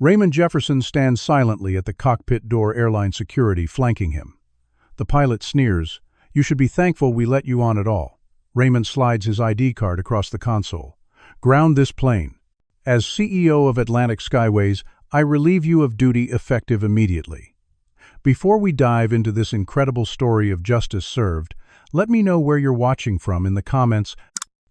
Raymond Jefferson stands silently at the cockpit door, airline security flanking him. The pilot sneers, "You should be thankful we let you on at all." Raymond slides his ID card across the console. "Ground this plane. As CEO of Atlantic Skyways, I relieve you of duty effective immediately." Before we dive into this incredible story of justice served, let me know where you're watching from in the comments.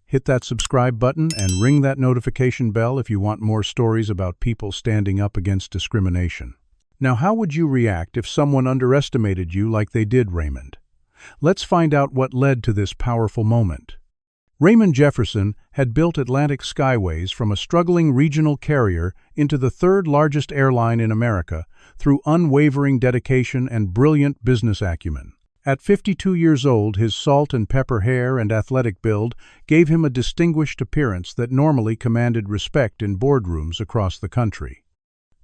Hit that subscribe button and ring that notification bell if you want more stories about people standing up against discrimination. Now, how would you react if someone underestimated you like they did Raymond? Let's find out what led to this powerful moment. Raymond Jefferson had built Atlantic Skyways from a struggling regional carrier into the third largest airline in America through unwavering dedication and brilliant business acumen. At 52 years old, his salt and pepper hair and athletic build gave him a distinguished appearance that normally commanded respect in boardrooms across the country.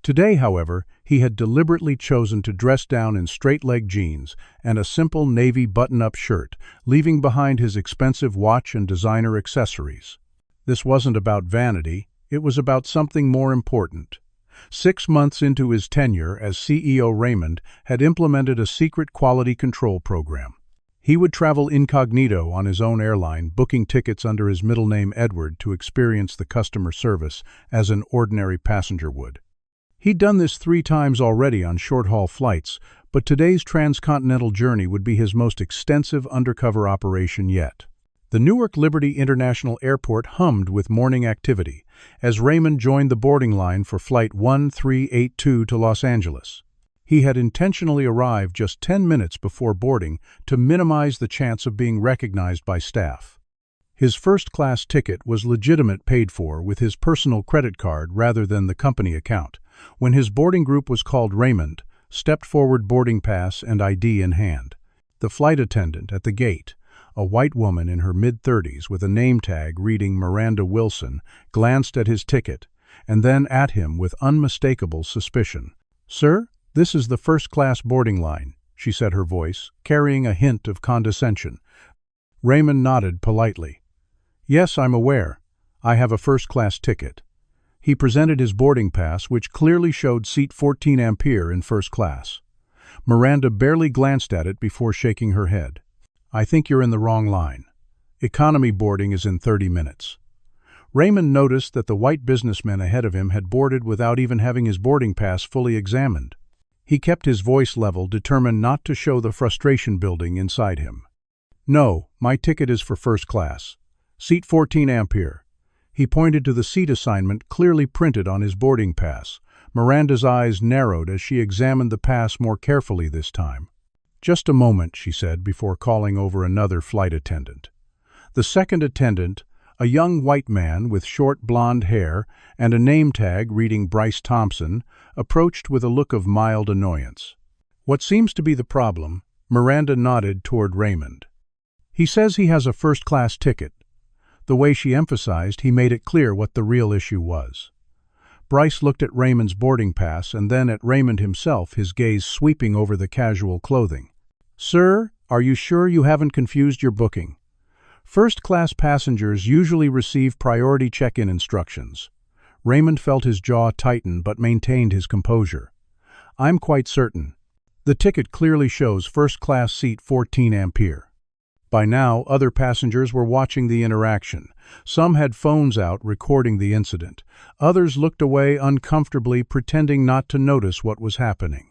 Today, however, he had deliberately chosen to dress down in straight-leg jeans and a simple navy button-up shirt, leaving behind his expensive watch and designer accessories. This wasn't about vanity, it was about something more important. 6 months into his tenure as CEO, Raymond had implemented a secret quality control program. He would travel incognito on his own airline, booking tickets under his middle name Edward to experience the customer service as an ordinary passenger would. He'd done this 3 times already on short-haul flights, but today's transcontinental journey would be his most extensive undercover operation yet. The Newark Liberty International Airport hummed with morning activity as Raymond joined the boarding line for Flight 1382 to Los Angeles. He had intentionally arrived just 10 minutes before boarding to minimize the chance of being recognized by staff. His first-class ticket was legitimate, paid for with his personal credit card rather than the company account. When his boarding group was called, Raymond stepped forward, boarding pass and ID in hand. The flight attendant at the gate, a white woman in her mid-30s with a name tag reading Miranda Wilson, glanced at his ticket and then at him with unmistakable suspicion. "Sir, this is the first-class boarding line," she said, her voice carrying a hint of condescension. Raymond nodded politely. "Yes, I'm aware. I have a first-class ticket." He presented his boarding pass, which clearly showed seat 14 Ampere in first class. Miranda barely glanced at it before shaking her head. "I think you're in the wrong line. Economy boarding is in 30 minutes. Raymond noticed that the white businessman ahead of him had boarded without even having his boarding pass fully examined. He kept his voice level, determined not to show the frustration building inside him. "No, my ticket is for first class. Seat 14 Ampere. He pointed to the seat assignment clearly printed on his boarding pass. Miranda's eyes narrowed as she examined the pass more carefully this time. "Just a moment," she said before calling over another flight attendant. The second attendant, a young white man with short blonde hair and a name tag reading Bryce Thompson, approached with a look of mild annoyance. "What seems to be the problem?" Miranda nodded toward Raymond. "He says he has a first-class ticket." The way she emphasized, he made it clear what the real issue was. Bryce looked at Raymond's boarding pass and then at Raymond himself, his gaze sweeping over the casual clothing. "Sir, are you sure you haven't confused your booking? First-class passengers usually receive priority check-in instructions." Raymond felt his jaw tighten but maintained his composure. "I'm quite certain. The ticket clearly shows first-class seat 14 Ampere." By now, other passengers were watching the interaction. Some had phones out recording the incident. Others looked away uncomfortably, pretending not to notice what was happening.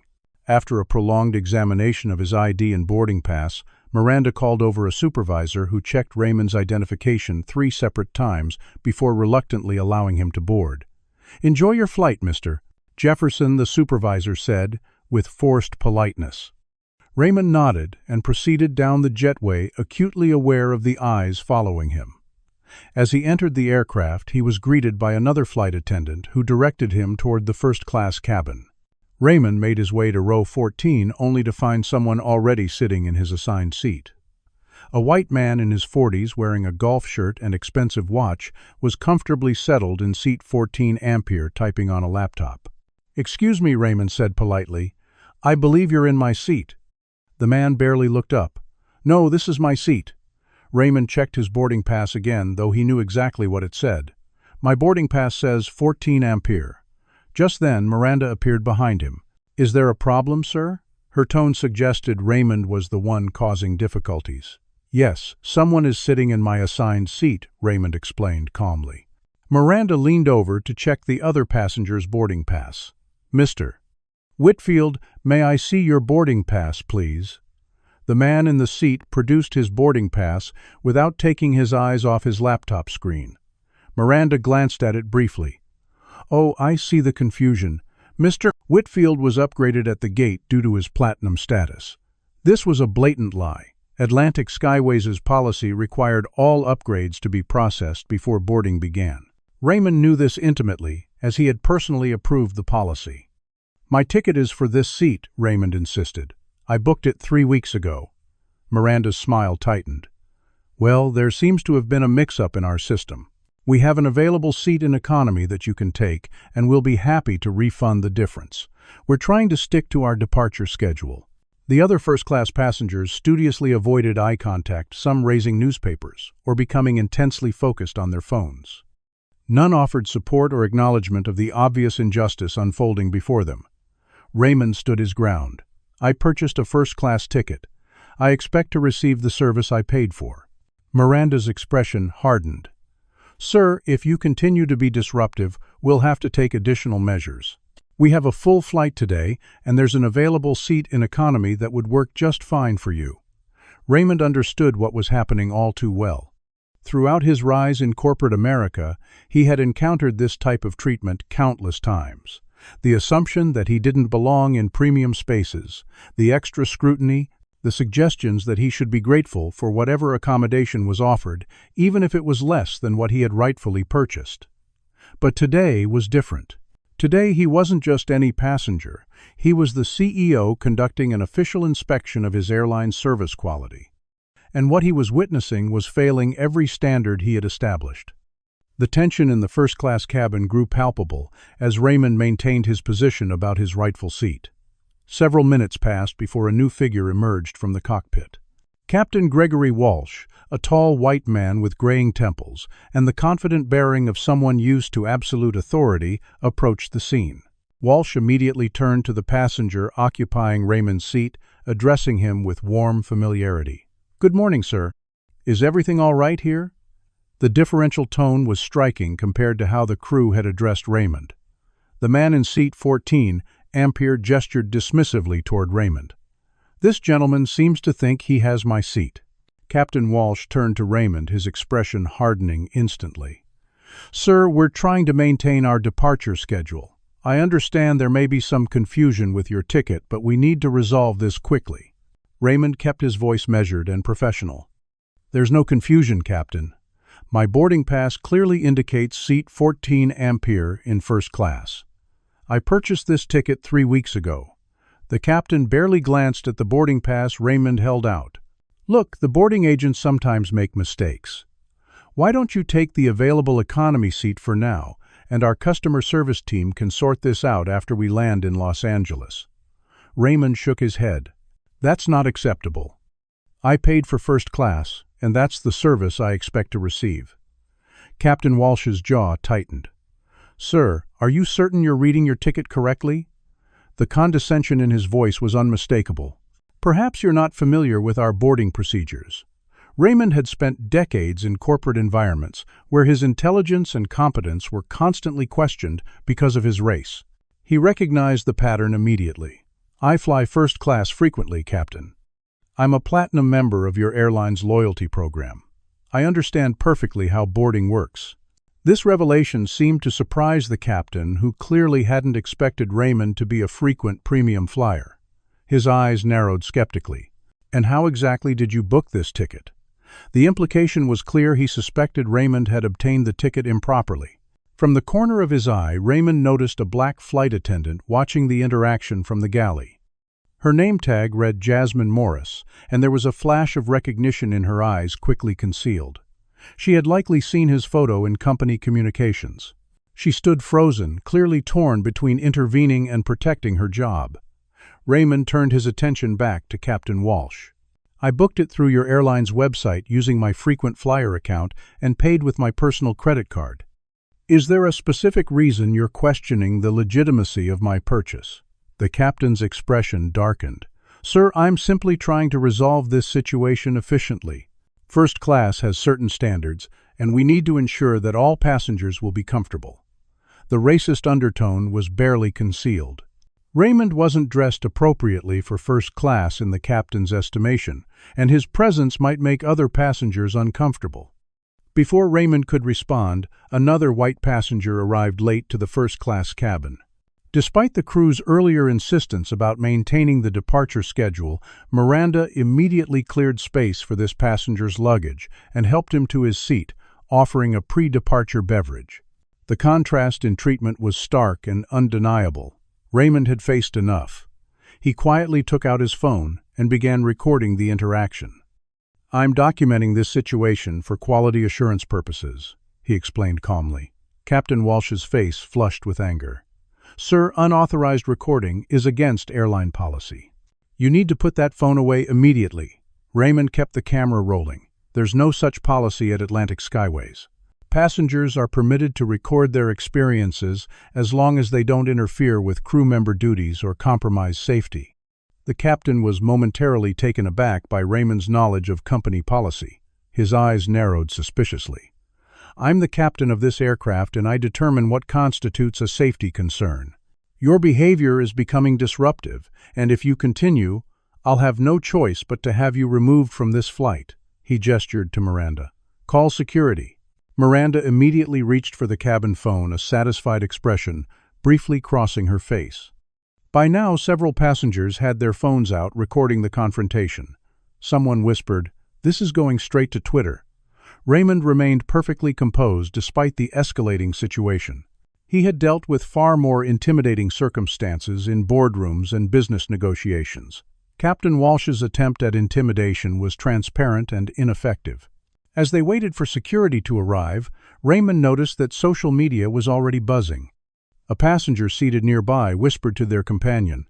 After a prolonged examination of his ID and boarding pass, Miranda called over a supervisor who checked Raymond's identification 3 separate times before reluctantly allowing him to board. "Enjoy your flight, Mr. Jefferson," the supervisor said, with forced politeness. Raymond nodded and proceeded down the jetway, acutely aware of the eyes following him. As he entered the aircraft, he was greeted by another flight attendant who directed him toward the first-class cabin. Raymond made his way to row 14 only to find someone already sitting in his assigned seat. A white man in his 40s wearing a golf shirt and expensive watch was comfortably settled in seat 14 Ampere, typing on a laptop. "Excuse me," Raymond said politely. "I believe you're in my seat." The man barely looked up. "No, this is my seat." Raymond checked his boarding pass again, though he knew exactly what it said. "My boarding pass says 14 Ampere. Just then, Miranda appeared behind him. "Is there a problem, sir?" Her tone suggested Raymond was the one causing difficulties. "Yes, someone is sitting in my assigned seat," Raymond explained calmly. Miranda leaned over to check the other passenger's boarding pass. "Mr. Whitfield, may I see your boarding pass, please?" The man in the seat produced his boarding pass without taking his eyes off his laptop screen. Miranda glanced at it briefly. "Oh, I see the confusion. Mr. Whitfield was upgraded at the gate due to his platinum status." This was a blatant lie. Atlantic Skyways' policy required all upgrades to be processed before boarding began. Raymond knew this intimately, as he had personally approved the policy. "My ticket is for this seat," Raymond insisted. "I booked it 3 weeks ago." Miranda's smile tightened. "Well, there seems to have been a mix-up in our system. We have an available seat in economy that you can take, and we'll be happy to refund the difference. We're trying to stick to our departure schedule." The other first-class passengers studiously avoided eye contact, some raising newspapers or becoming intensely focused on their phones. None offered support or acknowledgement of the obvious injustice unfolding before them. Raymond stood his ground. "I purchased a first-class ticket. I expect to receive the service I paid for." Miranda's expression hardened. "Sir, if you continue to be disruptive, we'll have to take additional measures. We have a full flight today, and there's an available seat in economy that would work just fine for you." Raymond understood what was happening all too well. Throughout his rise in corporate America, he had encountered this type of treatment countless times. The assumption that he didn't belong in premium spaces, the extra scrutiny, the suggestions that he should be grateful for whatever accommodation was offered, even if it was less than what he had rightfully purchased. But today was different. Today he wasn't just any passenger. He was the CEO conducting an official inspection of his airline's service quality. And what he was witnessing was failing every standard he had established. The tension in the first-class cabin grew palpable as Raymond maintained his position about his rightful seat. Several minutes passed before a new figure emerged from the cockpit. Captain Gregory Walsh, a tall white man with graying temples and the confident bearing of someone used to absolute authority, approached the scene. Walsh immediately turned to the passenger occupying Raymond's seat, addressing him with warm familiarity. "Good morning, sir. Is everything all right here?" The differential tone was striking compared to how the crew had addressed Raymond. The man in seat 14, Ampere, gestured dismissively toward Raymond. "This gentleman seems to think he has my seat." Captain Walsh turned to Raymond, his expression hardening instantly. "Sir, we're trying to maintain our departure schedule. I understand there may be some confusion with your ticket, but we need to resolve this quickly." Raymond kept his voice measured and professional. "There's no confusion, Captain. My boarding pass clearly indicates seat 14 Ampere in first class. I purchased this ticket 3 weeks ago." The captain barely glanced at the boarding pass Raymond held out. "Look, the boarding agents sometimes make mistakes. Why don't you take the available economy seat for now, and our customer service team can sort this out after we land in Los Angeles?" Raymond shook his head. "That's not acceptable. I paid for first class, and that's the service I expect to receive." Captain Walsh's jaw tightened. "Sir, are you certain you're reading your ticket correctly?" The condescension in his voice was unmistakable. "Perhaps you're not familiar with our boarding procedures." Raymond had spent decades in corporate environments where his intelligence and competence were constantly questioned because of his race. He recognized the pattern immediately. "I fly first class frequently, Captain. I'm a platinum member of your airline's loyalty program. I understand perfectly how boarding works." This revelation seemed to surprise the captain, who clearly hadn't expected Raymond to be a frequent premium flyer. His eyes narrowed skeptically. "And how exactly did you book this ticket?" The implication was clear. He suspected Raymond had obtained the ticket improperly. From the corner of his eye, Raymond noticed a black flight attendant watching the interaction from the galley. Her name tag read Jasmine Morris, and there was a flash of recognition in her eyes quickly concealed. She had likely seen his photo in company communications. She stood frozen, clearly torn between intervening and protecting her job. Raymond turned his attention back to Captain Walsh. "I booked it through your airline's website using my frequent flyer account and paid with my personal credit card." Is there a specific reason you're questioning the legitimacy of my purchase? The captain's expression darkened. Sir, I'm simply trying to resolve this situation efficiently. First class has certain standards, and we need to ensure that all passengers will be comfortable. The racist undertone was barely concealed. Raymond wasn't dressed appropriately for first class in the captain's estimation, and his presence might make other passengers uncomfortable. Before Raymond could respond, another white passenger arrived late to the first-class cabin. Despite the crew's earlier insistence about maintaining the departure schedule, Miranda immediately cleared space for this passenger's luggage and helped him to his seat, offering a pre-departure beverage. The contrast in treatment was stark and undeniable. Raymond had faced enough. He quietly took out his phone and began recording the interaction. I'm documenting this situation for quality assurance purposes, he explained calmly. Captain Walsh's face flushed with anger. Sir, unauthorized recording is against airline policy. You need to put that phone away immediately. Raymond kept the camera rolling. There's no such policy at Atlantic Skyways. Passengers are permitted to record their experiences as long as they don't interfere with crew member duties or compromise safety. The captain was momentarily taken aback by Raymond's knowledge of company policy. His eyes narrowed suspiciously. I'm the captain of this aircraft and I determine what constitutes a safety concern. Your behavior is becoming disruptive, and if you continue, I'll have no choice but to have you removed from this flight. He gestured to Miranda. Call security. Miranda immediately reached for the cabin phone, a satisfied expression briefly crossing her face. By now, several passengers had their phones out recording the confrontation. Someone whispered, "This is going straight to Twitter." Raymond remained perfectly composed despite the escalating situation. He had dealt with far more intimidating circumstances in boardrooms and business negotiations. Captain Walsh's attempt at intimidation was transparent and ineffective. As they waited for security to arrive, Raymond noticed that social media was already buzzing. A passenger seated nearby whispered to their companion,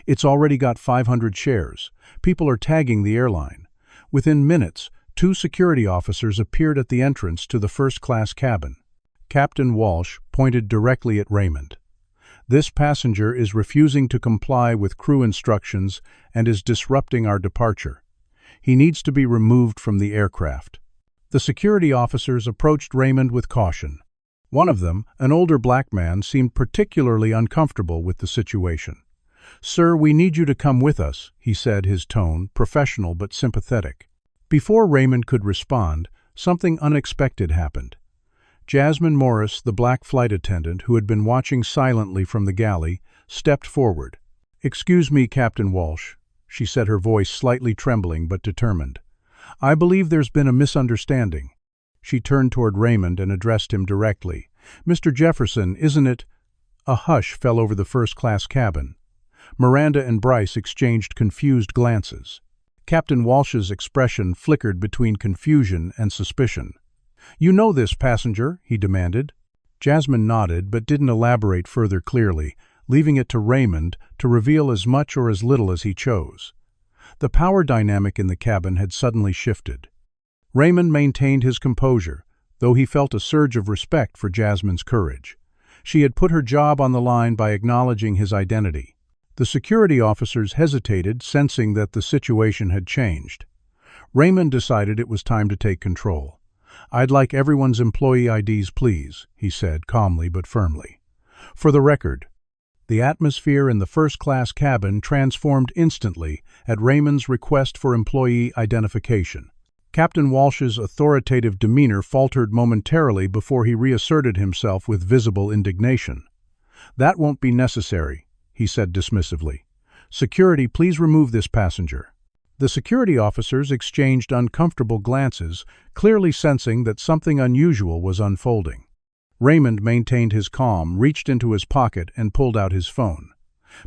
"It's already got 500 shares. People are tagging the airline." Within minutes, 2 security officers appeared at the entrance to the first-class cabin. Captain Walsh pointed directly at Raymond. "This passenger is refusing to comply with crew instructions and is disrupting our departure. He needs to be removed from the aircraft." The security officers approached Raymond with caution. One of them, an older black man, seemed particularly uncomfortable with the situation. "Sir, we need you to come with us," he said, his tone professional but sympathetic. Before Raymond could respond, something unexpected happened. Jasmine Morris, the black flight attendant who had been watching silently from the galley, stepped forward. "Excuse me, Captain Walsh," she said, her voice slightly trembling but determined. "I believe there's been a misunderstanding." She turned toward Raymond and addressed him directly. "Mr. Jefferson, isn't it—" A hush fell over the first-class cabin. Miranda and Bryce exchanged confused glances. Captain Walsh's expression flickered between confusion and suspicion. "You know this passenger?" he demanded. Jasmine nodded but didn't elaborate further clearly, leaving it to Raymond to reveal as much or as little as he chose. The power dynamic in the cabin had suddenly shifted. Raymond maintained his composure, though he felt a surge of respect for Jasmine's courage. She had put her job on the line by acknowledging his identity. The security officers hesitated, sensing that the situation had changed. Raymond decided it was time to take control. "I'd like everyone's employee IDs, please," he said, calmly but firmly. For the record, the atmosphere in the first-class cabin transformed instantly at Raymond's request for employee identification. Captain Walsh's authoritative demeanor faltered momentarily before he reasserted himself with visible indignation. "That won't be necessary," he said dismissively. "Security, please remove this passenger." The security officers exchanged uncomfortable glances, clearly sensing that something unusual was unfolding. Raymond maintained his calm, reached into his pocket, and pulled out his phone.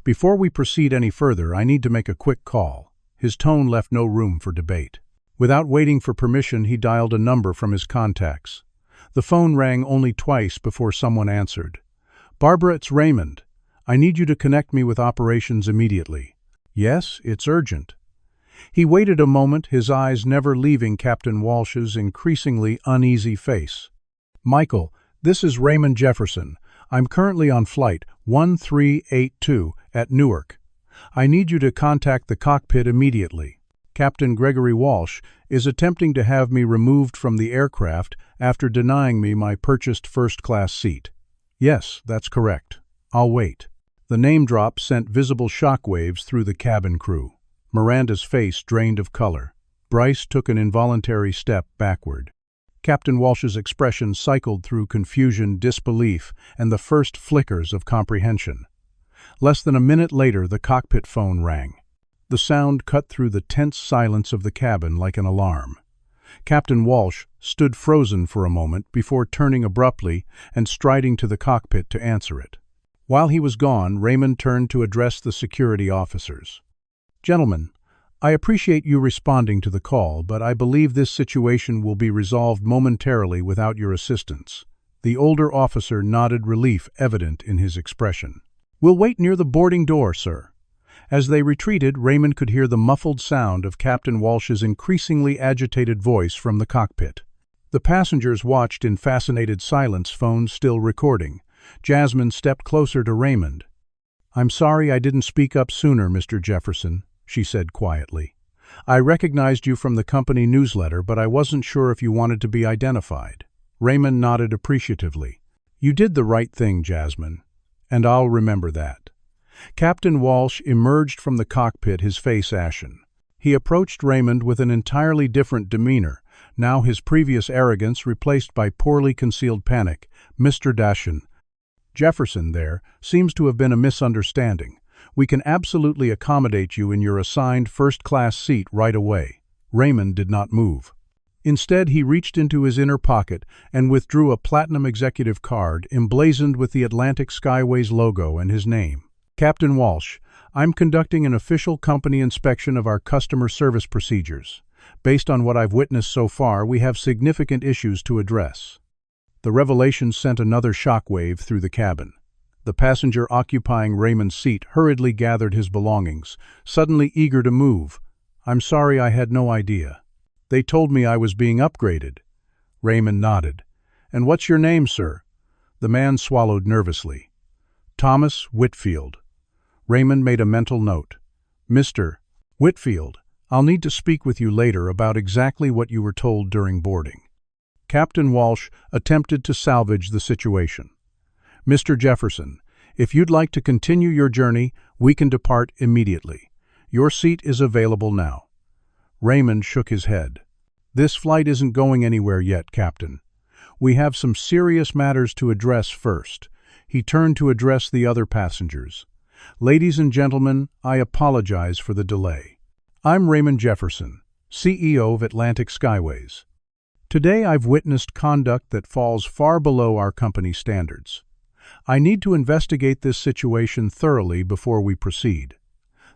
"Before we proceed any further, I need to make a quick call." His tone left no room for debate. Without waiting for permission, he dialed a number from his contacts. The phone rang only twice before someone answered. "Barbara, it's Raymond. I need you to connect me with operations immediately." "Yes, it's urgent." He waited a moment, his eyes never leaving Captain Walsh's increasingly uneasy face. "Michael, This is Raymond Jefferson. I'm currently on flight 1382 at Newark. I need you to contact the cockpit immediately. Captain Gregory Walsh is attempting to have me removed from the aircraft after denying me my purchased first-class seat. Yes, that's correct. I'll wait. The name drop sent visible shockwaves through the cabin crew. Miranda's face drained of color. Bryce took an involuntary step backward. Captain Walsh's expression cycled through confusion, disbelief, and the first flickers of comprehension. Less than a minute later, the cockpit phone rang. The sound cut through the tense silence of the cabin like an alarm. Captain Walsh stood frozen for a moment before turning abruptly and striding to the cockpit to answer it. While he was gone, Raymond turned to address the security officers. "Gentlemen, I appreciate you responding to the call, but I believe this situation will be resolved momentarily without your assistance." The older officer nodded, relief evident in his expression. "We'll wait near the boarding door, sir." As they retreated, Raymond could hear the muffled sound of Captain Walsh's increasingly agitated voice from the cockpit. The passengers watched in fascinated silence, phones still recording. Jasmine stepped closer to Raymond. "I'm sorry I didn't speak up sooner, Mr. Jefferson," she said quietly. "I recognized you from the company newsletter, but I wasn't sure if you wanted to be identified." Raymond nodded appreciatively. "You did the right thing, Jasmine, and I'll remember that." Captain Walsh emerged from the cockpit, his face ashen. He approached Raymond with an entirely different demeanor, now his previous arrogance replaced by poorly concealed panic. "Mr. Jefferson, there seems to have been a misunderstanding. We can absolutely accommodate you in your assigned first-class seat right away." Raymond did not move. Instead, he reached into his inner pocket and withdrew a platinum executive card emblazoned with the Atlantic Skyways logo and his name. "Captain Walsh, I'm conducting an official company inspection of our customer service procedures. Based on what I've witnessed so far, we have significant issues to address." The revelation sent another shockwave through the cabin. The passenger occupying Raymond's seat hurriedly gathered his belongings, suddenly eager to move. "I'm sorry, I had no idea. They told me I was being upgraded." Raymond nodded. "And what's your name, sir?" The man swallowed nervously. "Thomas Whitfield." Raymond made a mental note. "Mr. Whitfield, I'll need to speak with you later about exactly what you were told during boarding." Captain Walsh attempted to salvage the situation. "Mr. Jefferson, if you'd like to continue your journey, we can depart immediately. Your seat is available now." Raymond shook his head. "This flight isn't going anywhere yet, Captain. We have some serious matters to address first." He turned to address the other passengers. "Ladies and gentlemen, I apologize for the delay. I'm Raymond Jefferson, CEO of Atlantic Skyways. Today I've witnessed conduct that falls far below our company standards. I need to investigate this situation thoroughly before we proceed."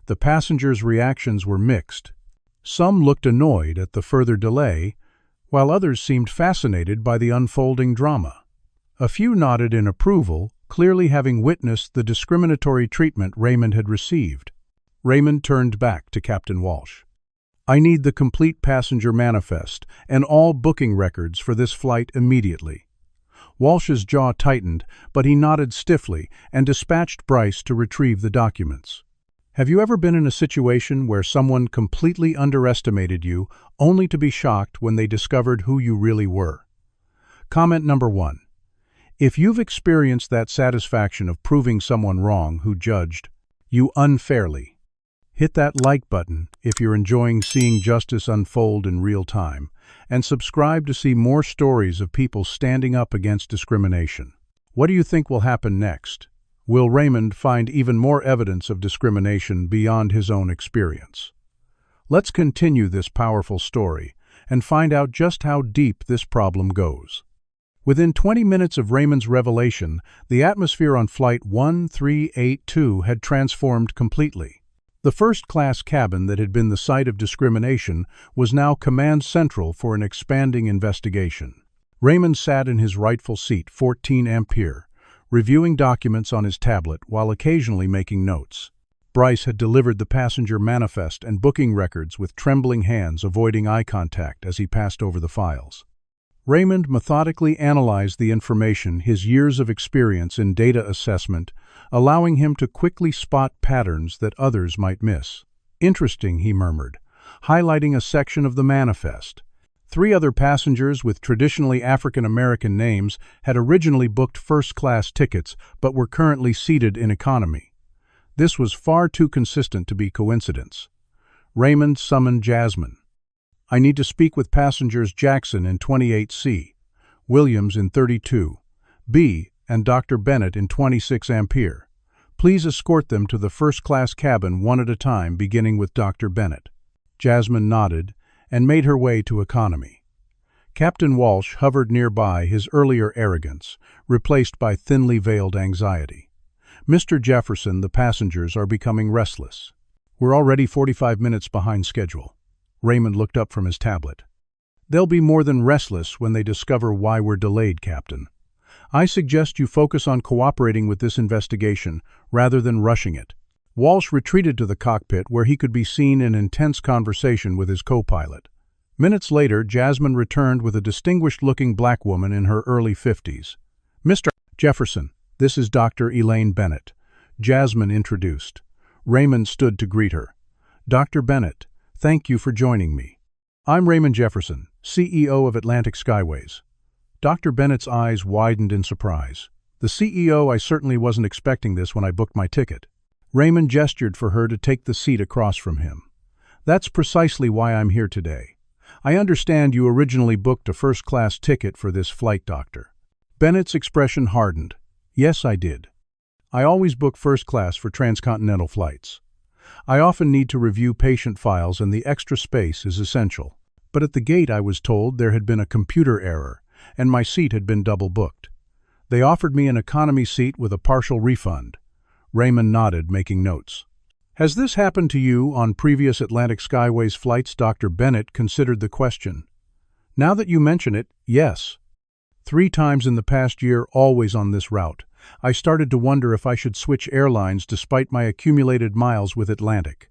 The passengers' reactions were mixed. Some looked annoyed at the further delay, while others seemed fascinated by the unfolding drama. A few nodded in approval, clearly having witnessed the discriminatory treatment Raymond had received. Raymond turned back to Captain Walsh. "I need the complete passenger manifest and all booking records for this flight immediately." Walsh's jaw tightened, but he nodded stiffly and dispatched Bryce to retrieve the documents. Have you ever been in a situation where someone completely underestimated you, only to be shocked when they discovered who you really were? Comment number 1. If you've experienced that satisfaction of proving someone wrong who judged you unfairly, hit that like button if you're enjoying seeing justice unfold in real time, and subscribe to see more stories of people standing up against discrimination. What do you think will happen next? Will Raymond find even more evidence of discrimination beyond his own experience? Let's continue this powerful story and find out just how deep this problem goes. Within 20 minutes of Raymond's revelation, the atmosphere on Flight 1382 had transformed completely. The first-class cabin that had been the site of discrimination was now command central for an expanding investigation. Raymond sat in his rightful seat, 14 Ampere, reviewing documents on his tablet while occasionally making notes. Bryce had delivered the passenger manifest and booking records with trembling hands, avoiding eye contact as he passed over the files. Raymond methodically analyzed the information, his years of experience in data assessment, allowing him to quickly spot patterns that others might miss. "Interesting," he murmured, highlighting a section of the manifest. 3 other passengers with traditionally African American names had originally booked first-class tickets but were currently seated in economy. This was far too consistent to be coincidence. Raymond summoned Jasmine. "I need to speak with passengers Jackson in 28C, Williams in 32B, and Dr. Bennett in 26 Ampere. Please escort them to the first-class cabin one at a time, beginning with Dr. Bennett." Jasmine nodded and made her way to economy. Captain Walsh hovered nearby, his earlier arrogance replaced by thinly veiled anxiety. "Mr. Jefferson, the passengers are becoming restless. We're already 45 minutes behind schedule." Raymond looked up from his tablet. "They'll be more than restless when they discover why we're delayed, Captain. I suggest you focus on cooperating with this investigation rather than rushing it." Walsh retreated to the cockpit where he could be seen in intense conversation with his co-pilot. Minutes later, Jasmine returned with a distinguished-looking black woman in her early 50s. "Mr. Jefferson, this is Dr. Elaine Bennett," Jasmine introduced. Raymond stood to greet her. "Dr. Bennett, thank you for joining me. I'm Raymond Jefferson, CEO of Atlantic Skyways." Dr. Bennett's eyes widened in surprise. "The CEO? I certainly wasn't expecting this when I booked my ticket." Raymond gestured for her to take the seat across from him. "That's precisely why I'm here today. I understand you originally booked a first-class ticket for this flight, Doctor." Bennett's expression hardened. "Yes, I did. I always book first class for transcontinental flights. I often need to review patient files and the extra space is essential. But at the gate I was told there had been a computer error and my seat had been double booked. They offered me an economy seat with a partial refund." Raymond nodded, making notes. "Has this happened to you on previous Atlantic Skyways flights?" Dr. Bennett considered the question. "Now that you mention it, yes. 3 times in the past year, always on this route. I started to wonder if I should switch airlines despite my accumulated miles with Atlantic."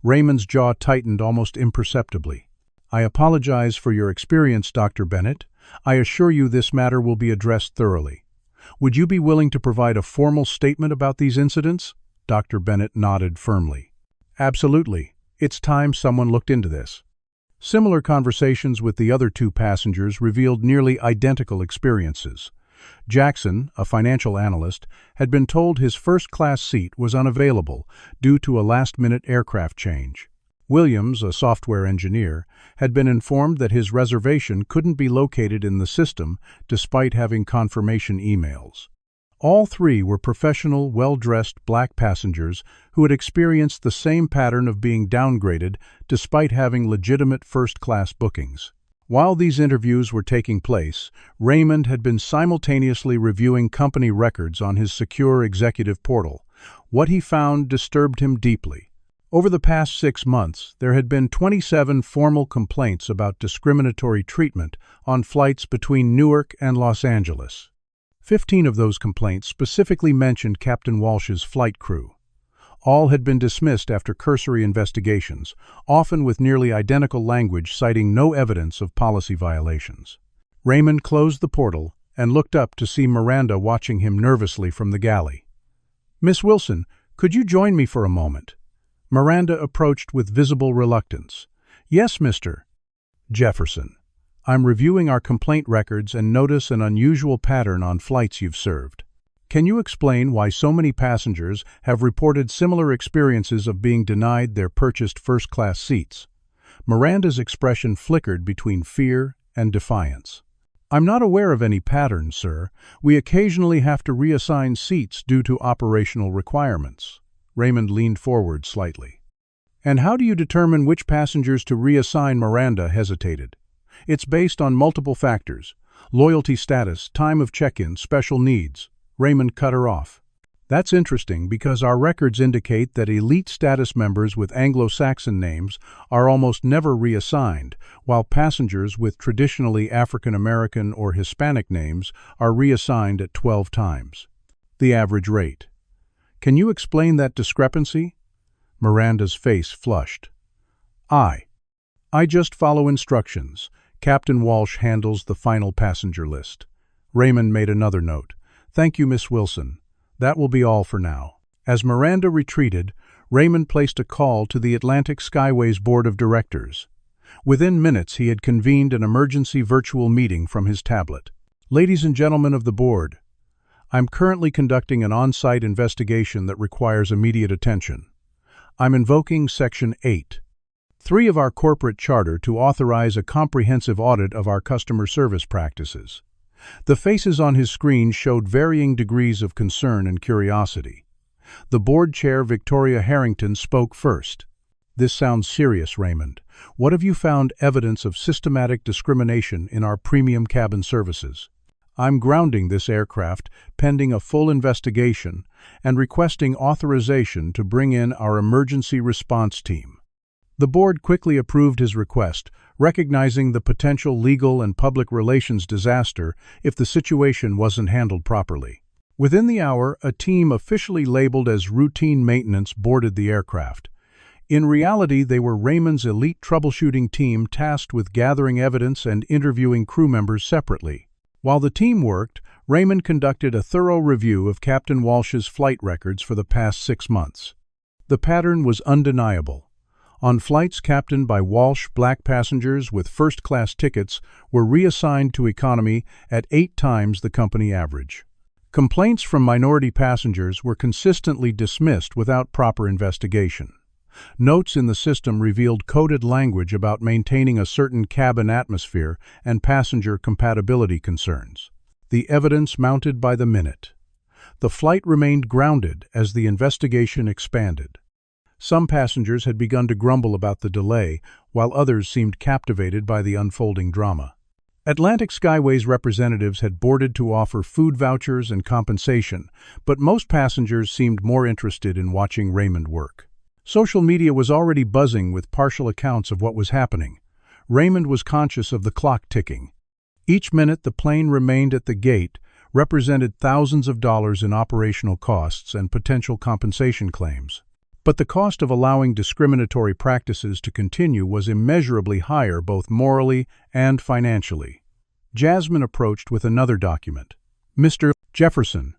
Raymond's jaw tightened almost imperceptibly. "I apologize for your experience, Dr. Bennett. I assure you this matter will be addressed thoroughly. Would you be willing to provide a formal statement about these incidents?" Dr. Bennett nodded firmly. "Absolutely. It's time someone looked into this." Similar conversations with the other 2 passengers revealed nearly identical experiences. Jackson, a financial analyst, had been told his first-class seat was unavailable due to a last-minute aircraft change. Williams, a software engineer, had been informed that his reservation couldn't be located in the system despite having confirmation emails. All 3 were professional, well-dressed black passengers who had experienced the same pattern of being downgraded despite having legitimate first-class bookings. While these interviews were taking place, Raymond had been simultaneously reviewing company records on his secure executive portal. What he found disturbed him deeply. Over the past 6 months, there had been 27 formal complaints about discriminatory treatment on flights between Newark and Los Angeles. 15 of those complaints specifically mentioned Captain Walsh's flight crew. All had been dismissed after cursory investigations, often with nearly identical language citing no evidence of policy violations. Raymond closed the portal and looked up to see Miranda watching him nervously from the galley. "Miss Wilson, could you join me for a moment?" Miranda approached with visible reluctance. "Yes, Mr. Jefferson. I'm reviewing our complaint records and notice an unusual pattern on flights you've served. Can you explain why so many passengers have reported similar experiences of being denied their purchased first-class seats?" Miranda's expression flickered between fear and defiance. "I'm not aware of any pattern, sir. We occasionally have to reassign seats due to operational requirements." Raymond leaned forward slightly. "And how do you determine which passengers to reassign?" Miranda hesitated. "It's based on multiple factors: loyalty status, time of check-in, special needs." Raymond cut her off. "That's interesting because our records indicate that elite status members with Anglo-Saxon names are almost never reassigned, while passengers with traditionally African-American or Hispanic names are reassigned at 12 times. The average rate. Can you explain that discrepancy?" Miranda's face flushed. I just follow instructions. Captain Walsh handles the final passenger list. Raymond made another note. Thank you, Miss Wilson. That will be all for now. As Miranda retreated, Raymond placed a call to the Atlantic Skyways Board of Directors. Within minutes, he had convened an emergency virtual meeting from his tablet. Ladies and gentlemen of the board, I'm currently conducting an on-site investigation that requires immediate attention. I'm invoking Section 8.3 of our corporate charter to authorize a comprehensive audit of our customer service practices. The faces on his screen showed varying degrees of concern and curiosity. The board chair, Victoria Harrington, spoke first. This sounds serious, Raymond. What have you found evidence of systematic discrimination in our premium cabin services? I'm grounding this aircraft pending a full investigation and requesting authorization to bring in our emergency response team. The board quickly approved his request, recognizing the potential legal and public relations disaster if the situation wasn't handled properly. Within the hour, a team officially labeled as routine maintenance boarded the aircraft. In reality, they were Raymond's elite troubleshooting team tasked with gathering evidence and interviewing crew members separately. While the team worked, Raymond conducted a thorough review of Captain Walsh's flight records for the past 6 months. The pattern was undeniable. On flights captained by Walsh, black passengers with first-class tickets were reassigned to economy at 8 times the company average. Complaints from minority passengers were consistently dismissed without proper investigation. Notes in the system revealed coded language about maintaining a certain cabin atmosphere and passenger compatibility concerns. The evidence mounted by the minute. The flight remained grounded as the investigation expanded. Some passengers had begun to grumble about the delay, while others seemed captivated by the unfolding drama. Atlantic Skyways representatives had boarded to offer food vouchers and compensation, but most passengers seemed more interested in watching Raymond work. Social media was already buzzing with partial accounts of what was happening. Raymond was conscious of the clock ticking. Each minute the plane remained at the gate represented thousands of dollars in operational costs and potential compensation claims. But the cost of allowing discriminatory practices to continue was immeasurably higher both morally and financially. Jasmine approached with another document. Mr. Jefferson,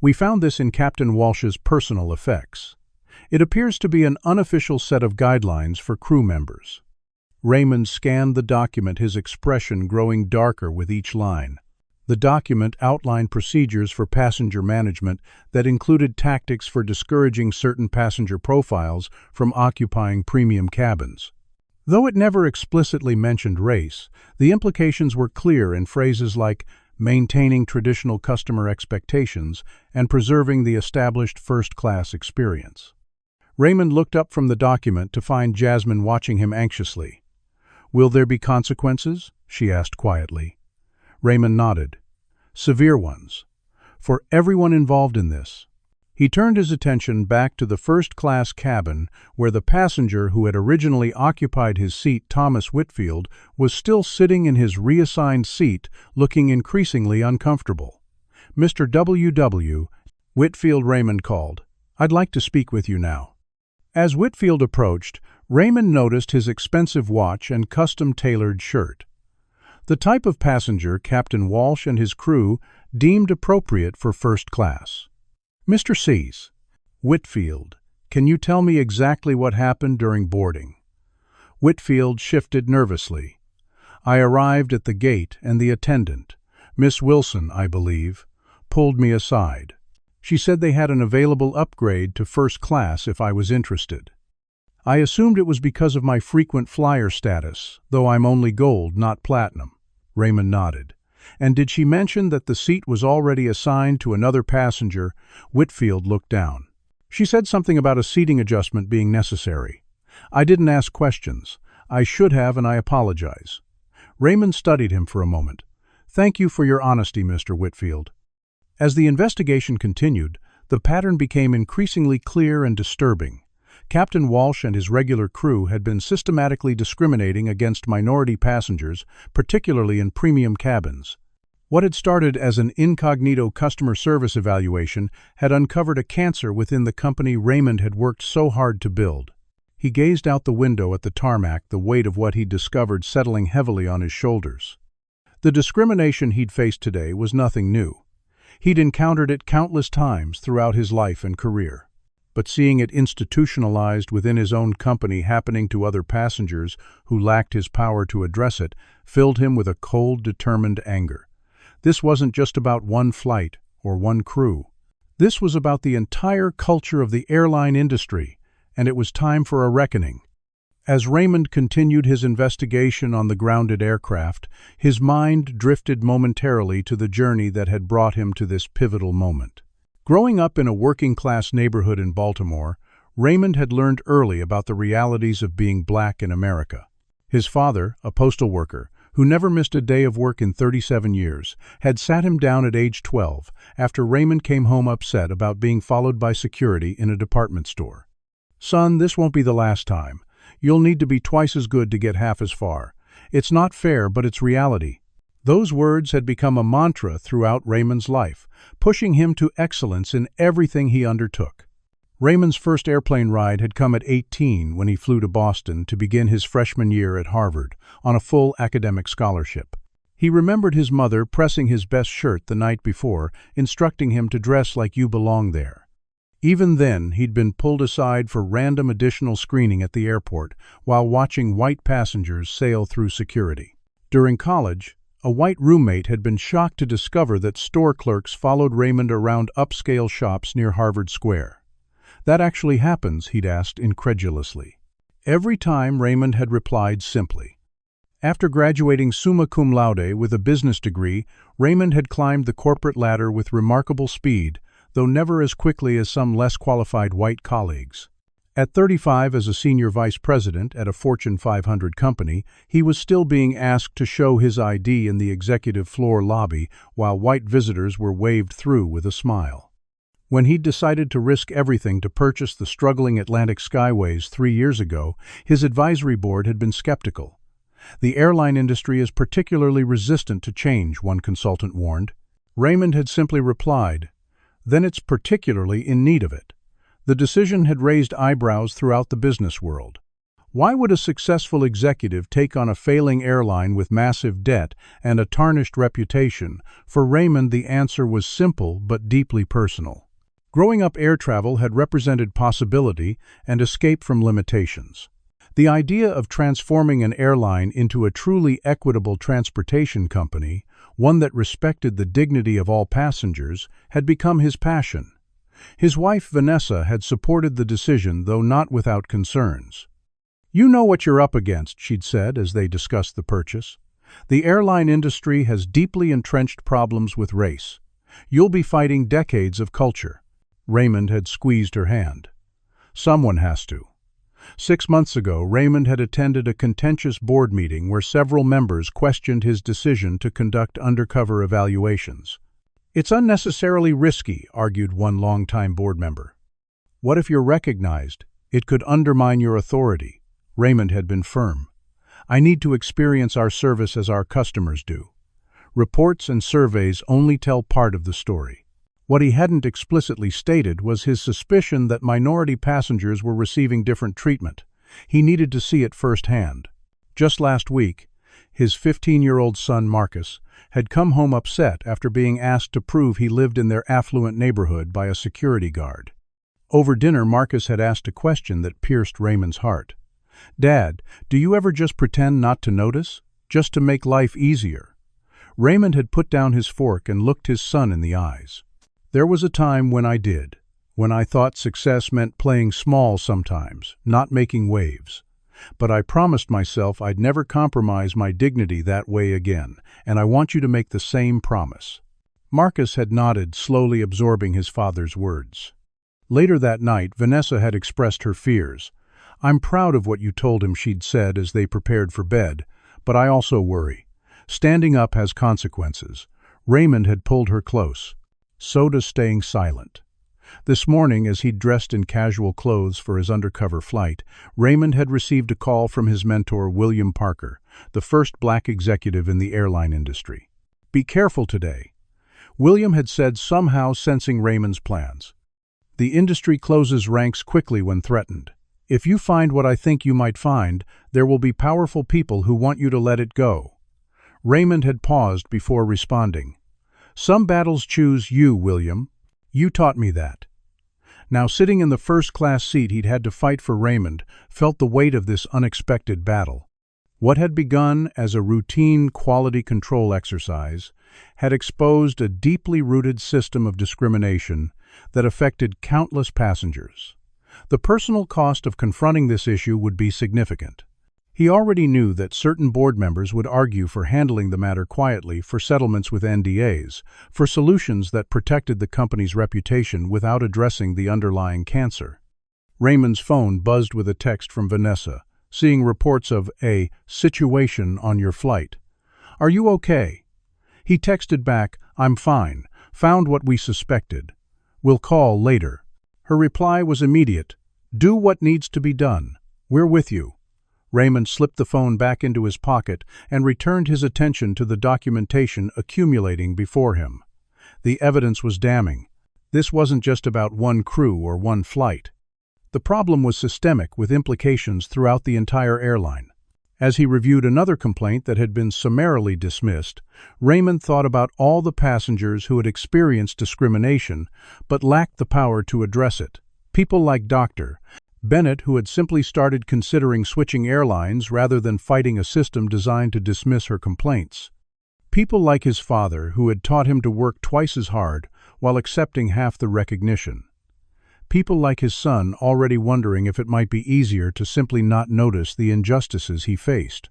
we found this in Captain Walsh's personal effects. It appears to be an unofficial set of guidelines for crew members. Raymond scanned the document, his expression growing darker with each line. The document outlined procedures for passenger management that included tactics for discouraging certain passenger profiles from occupying premium cabins. Though it never explicitly mentioned race, the implications were clear in phrases like maintaining traditional customer expectations and preserving the established first-class experience. Raymond looked up from the document to find Jasmine watching him anxiously. "Will there be consequences?" she asked quietly. Raymond nodded. "Severe ones. For everyone involved in this." He turned his attention back to the first-class cabin where the passenger who had originally occupied his seat, Thomas Whitfield, was still sitting in his reassigned seat, looking increasingly uncomfortable. "Mr. W.W., Whitfield," Raymond called. "I'd like to speak with you now." As Whitfield approached, Raymond noticed his expensive watch and custom-tailored shirt. The type of passenger Captain Walsh and his crew deemed appropriate for first class. "Mr. C's. Whitfield, can you tell me exactly what happened during boarding?" Whitfield shifted nervously. "I arrived at the gate and the attendant, Miss Wilson, I believe, pulled me aside. She said they had an available upgrade to first class if I was interested. I assumed it was because of my frequent flyer status, though I'm only gold, not platinum." Raymond nodded. "And did she mention that the seat was already assigned to another passenger?" Whitfield looked down. "She said something about a seating adjustment being necessary. I didn't ask questions. I should have, and I apologize." Raymond studied him for a moment. "Thank you for your honesty, Mr. Whitfield." As the investigation continued, the pattern became increasingly clear and disturbing. Captain Walsh and his regular crew had been systematically discriminating against minority passengers, particularly in premium cabins. What had started as an incognito customer service evaluation had uncovered a cancer within the company Raymond had worked so hard to build. He gazed out the window at the tarmac, the weight of what he'd discovered settling heavily on his shoulders. The discrimination he'd faced today was nothing new. He'd encountered it countless times throughout his life and career. But seeing it institutionalized within his own company happening to other passengers who lacked his power to address it filled him with a cold, determined anger. This wasn't just about one flight or one crew. This was about the entire culture of the airline industry, and it was time for a reckoning. As Raymond continued his investigation on the grounded aircraft, his mind drifted momentarily to the journey that had brought him to this pivotal moment. Growing up in a working-class neighborhood in Baltimore, Raymond had learned early about the realities of being black in America. His father, a postal worker, who never missed a day of work in 37 years, had sat him down at age 12 after Raymond came home upset about being followed by security in a department store. "Son, this won't be the last time. You'll need to be twice as good to get half as far. It's not fair, but it's reality." Those words had become a mantra throughout Raymond's life, pushing him to excellence in everything he undertook. Raymond's first airplane ride had come at 18 when he flew to Boston to begin his freshman year at Harvard on a full academic scholarship. He remembered his mother pressing his best shirt the night before, instructing him to dress like you belong there. Even then, he'd been pulled aside for random additional screening at the airport while watching white passengers sail through security. During college, a white roommate had been shocked to discover that store clerks followed Raymond around upscale shops near Harvard Square. "That actually happens?" he'd asked incredulously. Every time Raymond had replied simply. After graduating summa cum laude with a business degree, Raymond had climbed the corporate ladder with remarkable speed, though never as quickly as some less qualified white colleagues. At 35 as a senior vice president at a Fortune 500 company, he was still being asked to show his ID in the executive floor lobby while white visitors were waved through with a smile. When he'd decided to risk everything to purchase the struggling Atlantic Skyways 3 years ago, his advisory board had been skeptical. "The airline industry is particularly resistant to change," one consultant warned. Raymond had simply replied, "Then it's particularly in need of it." The decision had raised eyebrows throughout the business world. Why would a successful executive take on a failing airline with massive debt and a tarnished reputation? For Raymond, the answer was simple but deeply personal. Growing up, air travel had represented possibility and escape from limitations. The idea of transforming an airline into a truly equitable transportation company, one that respected the dignity of all passengers, had become his passion. His wife, Vanessa, had supported the decision, though not without concerns. "You know what you're up against," she'd said as they discussed the purchase. "The airline industry has deeply entrenched problems with race. You'll be fighting decades of culture." Raymond had squeezed her hand. "Someone has to." 6 months ago, Raymond had attended a contentious board meeting where several members questioned his decision to conduct undercover evaluations. "It's unnecessarily risky," argued one longtime board member. "What if you're recognized? It could undermine your authority." Raymond had been firm. "I need to experience our service as our customers do. Reports and surveys only tell part of the story." What he hadn't explicitly stated was his suspicion that minority passengers were receiving different treatment. He needed to see it firsthand. Just last week, his 15-year-old son, Marcus, had come home upset after being asked to prove he lived in their affluent neighborhood by a security guard. Over dinner, Marcus had asked a question that pierced Raymond's heart. "Dad, do you ever just pretend not to notice? Just to make life easier?" Raymond had put down his fork and looked his son in the eyes. "There was a time when I did, when I thought success meant playing small sometimes, not making waves. But I promised myself I'd never compromise my dignity that way again, and I want you to make the same promise." Marcus had nodded, slowly absorbing his father's words. Later that night, Vanessa had expressed her fears. "I'm proud of what you told him," she'd said as they prepared for bed, "but I also worry. Standing up has consequences." Raymond had pulled her close. "So does staying silent." This morning, as he'd dressed in casual clothes for his undercover flight, Raymond had received a call from his mentor, William Parker, the first black executive in the airline industry. "Be careful today," William had said, somehow sensing Raymond's plans. "The industry closes ranks quickly when threatened. If you find what I think you might find, there will be powerful people who want you to let it go." Raymond had paused before responding. "Some battles choose you, William. You taught me that." Now, sitting in the first-class seat he'd had to fight for, Raymond felt the weight of this unexpected battle. What had begun as a routine quality control exercise had exposed a deeply rooted system of discrimination that affected countless passengers. The personal cost of confronting this issue would be significant. He already knew that certain board members would argue for handling the matter quietly, for settlements with NDAs, for solutions that protected the company's reputation without addressing the underlying cancer. Raymond's phone buzzed with a text from Vanessa, seeing reports of a situation on your flight. "Are you okay?" He texted back, "I'm fine. Found what we suspected. We'll call later." Her reply was immediate. "Do what needs to be done. We're with you." Raymond slipped the phone back into his pocket and returned his attention to the documentation accumulating before him. The evidence was damning. This wasn't just about one crew or one flight. The problem was systemic, with implications throughout the entire airline. As he reviewed another complaint that had been summarily dismissed, Raymond thought about all the passengers who had experienced discrimination but lacked the power to address it. People like Dr. Bennett, who had simply started considering switching airlines rather than fighting a system designed to dismiss her complaints. People like his father, who had taught him to work twice as hard while accepting half the recognition. People like his son, already wondering if it might be easier to simply not notice the injustices he faced.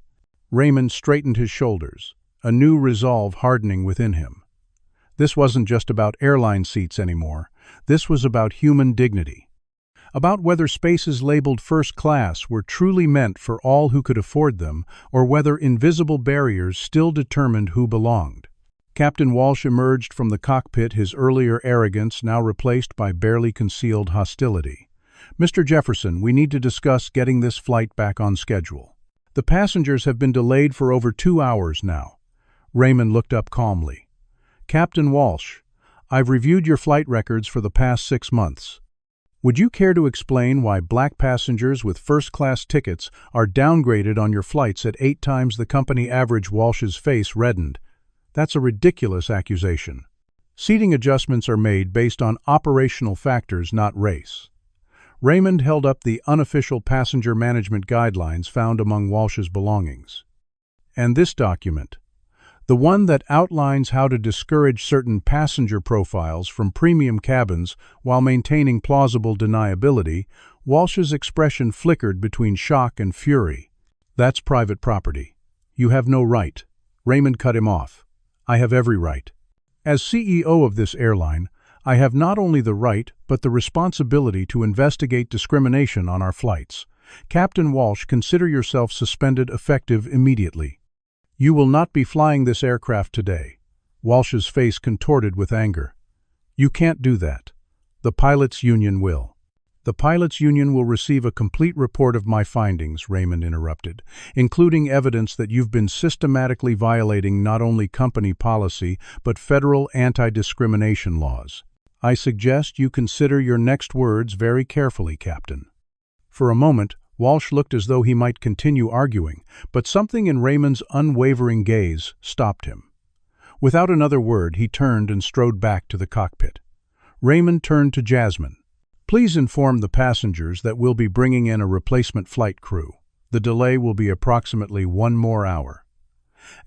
Raymond straightened his shoulders, a new resolve hardening within him. This wasn't just about airline seats anymore. This was about human dignity. About whether spaces labeled first class were truly meant for all who could afford them, or whether invisible barriers still determined who belonged. Captain Walsh emerged from the cockpit, his earlier arrogance now replaced by barely concealed hostility. "Mr. Jefferson, we need to discuss getting this flight back on schedule. The passengers have been delayed for over 2 hours now." Raymond looked up calmly. "Captain Walsh, I've reviewed your flight records for the past 6 months. Would you care to explain why black passengers with first-class tickets are downgraded on your flights at 8 times the company average?" Walsh's face reddened. "That's a ridiculous accusation. Seating adjustments are made based on operational factors, not race." Raymond held up the unofficial passenger management guidelines found among Walsh's belongings. "And this document, the one that outlines how to discourage certain passenger profiles from premium cabins while maintaining plausible deniability." Walsh's expression flickered between shock and fury. "That's private property. You have no right." Raymond cut him off. "I have every right. As CEO of this airline, I have not only the right but the responsibility to investigate discrimination on our flights. Captain Walsh, consider yourself suspended effective immediately. You will not be flying this aircraft today." Walsh's face contorted with anger. "You can't do that. The pilots' union will." "The pilots' union will receive a complete report of my findings," Raymond interrupted, "including evidence that you've been systematically violating not only company policy but federal anti-discrimination laws. I suggest you consider your next words very carefully, Captain." For a moment, Walsh looked as though he might continue arguing, but something in Raymond's unwavering gaze stopped him. Without another word, he turned and strode back to the cockpit. Raymond turned to Jasmine. "Please inform the passengers that we'll be bringing in a replacement flight crew. The delay will be approximately 1 more hour."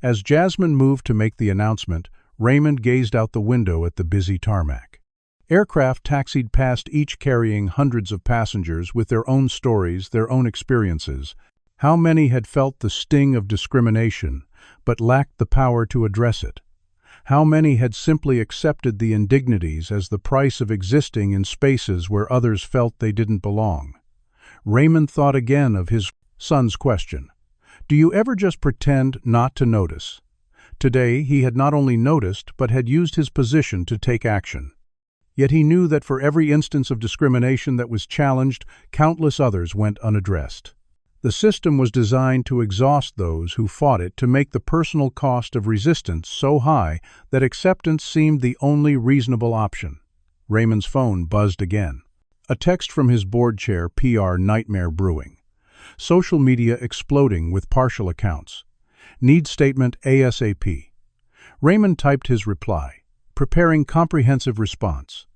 As Jasmine moved to make the announcement, Raymond gazed out the window at the busy tarmac. Aircraft taxied past, each carrying hundreds of passengers with their own stories, their own experiences. How many had felt the sting of discrimination, but lacked the power to address it? How many had simply accepted the indignities as the price of existing in spaces where others felt they didn't belong? Raymond thought again of his son's question. Do you ever just pretend not to notice? Today, he had not only noticed, but had used his position to take action. Yet he knew that for every instance of discrimination that was challenged, countless others went unaddressed. The system was designed to exhaust those who fought it, to make the personal cost of resistance so high that acceptance seemed the only reasonable option. Raymond's phone buzzed again. A text from his board chair, PR nightmare brewing. Social media exploding with partial accounts. Need statement ASAP. Raymond typed his reply, preparing comprehensive response.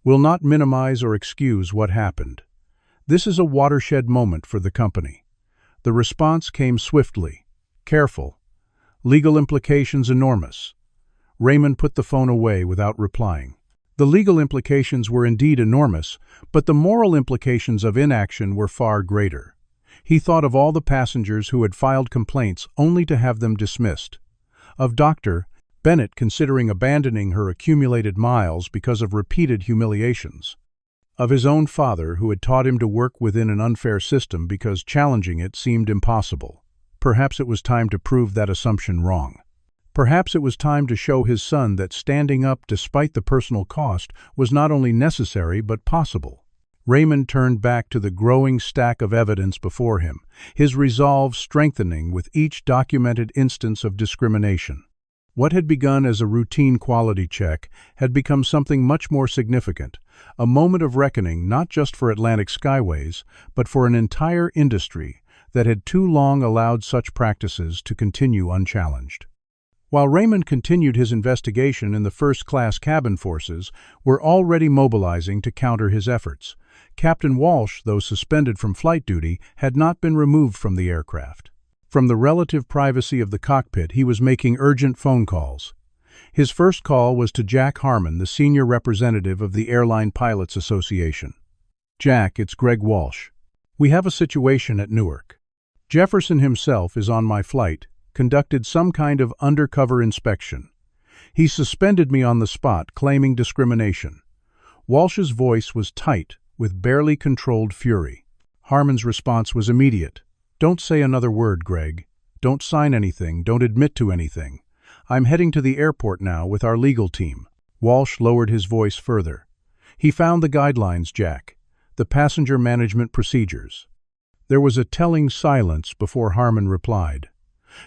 Will not minimize or excuse what happened. This is a watershed moment for the company. The response came swiftly. Careful. Legal implications enormous. Raymond put the phone away without replying. The legal implications were indeed enormous, but the moral implications of inaction were far greater. He thought of all the passengers who had filed complaints only to have them dismissed. Of Dr. Bennett considering abandoning her accumulated miles because of repeated humiliations. Of his own father who had taught him to work within an unfair system because challenging it seemed impossible. Perhaps it was time to prove that assumption wrong. Perhaps it was time to show his son that standing up despite the personal cost was not only necessary but possible. Raymond turned back to the growing stack of evidence before him, his resolve strengthening with each documented instance of discrimination. What had begun as a routine quality check had become something much more significant, a moment of reckoning not just for Atlantic Skyways, but for an entire industry that had too long allowed such practices to continue unchallenged. While Raymond continued his investigation in the first-class cabin forces, were already mobilizing to counter his efforts. Captain Walsh, though suspended from flight duty, had not been removed from the aircraft. From the relative privacy of the cockpit, he was making urgent phone calls. His first call was to Jack Harmon, the senior representative of the Airline Pilots Association. Jack, it's Greg Walsh. We have a situation at Newark. Jefferson himself is on my flight, conducted some kind of undercover inspection. He suspended me on the spot, claiming discrimination. Walsh's voice was tight, with barely controlled fury. Harmon's response was immediate. Don't say another word, Greg. Don't sign anything, don't admit to anything. I'm heading to the airport now with our legal team. Walsh lowered his voice further. He found the guidelines, Jack. The passenger management procedures. There was a telling silence before Harmon replied.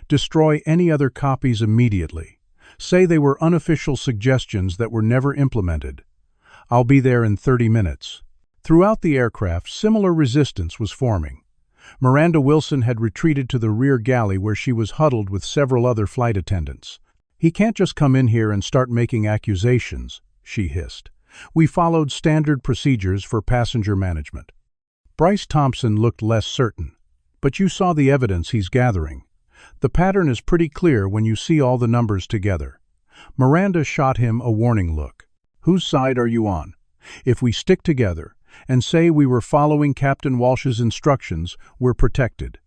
Destroy any other copies immediately. Say they were unofficial suggestions that were never implemented. I'll be there in 30 minutes. Throughout the aircraft, similar resistance was forming. Miranda Wilson had retreated to the rear galley where she was huddled with several other flight attendants. He can't just come in here and start making accusations, she hissed. We followed standard procedures for passenger management. Bryce Thompson looked less certain. But you saw the evidence he's gathering. The pattern is pretty clear when you see all the numbers together. Miranda shot him a warning look. Whose side are you on? If we stick together and say we were following Captain Walsh's instructions, we're protected.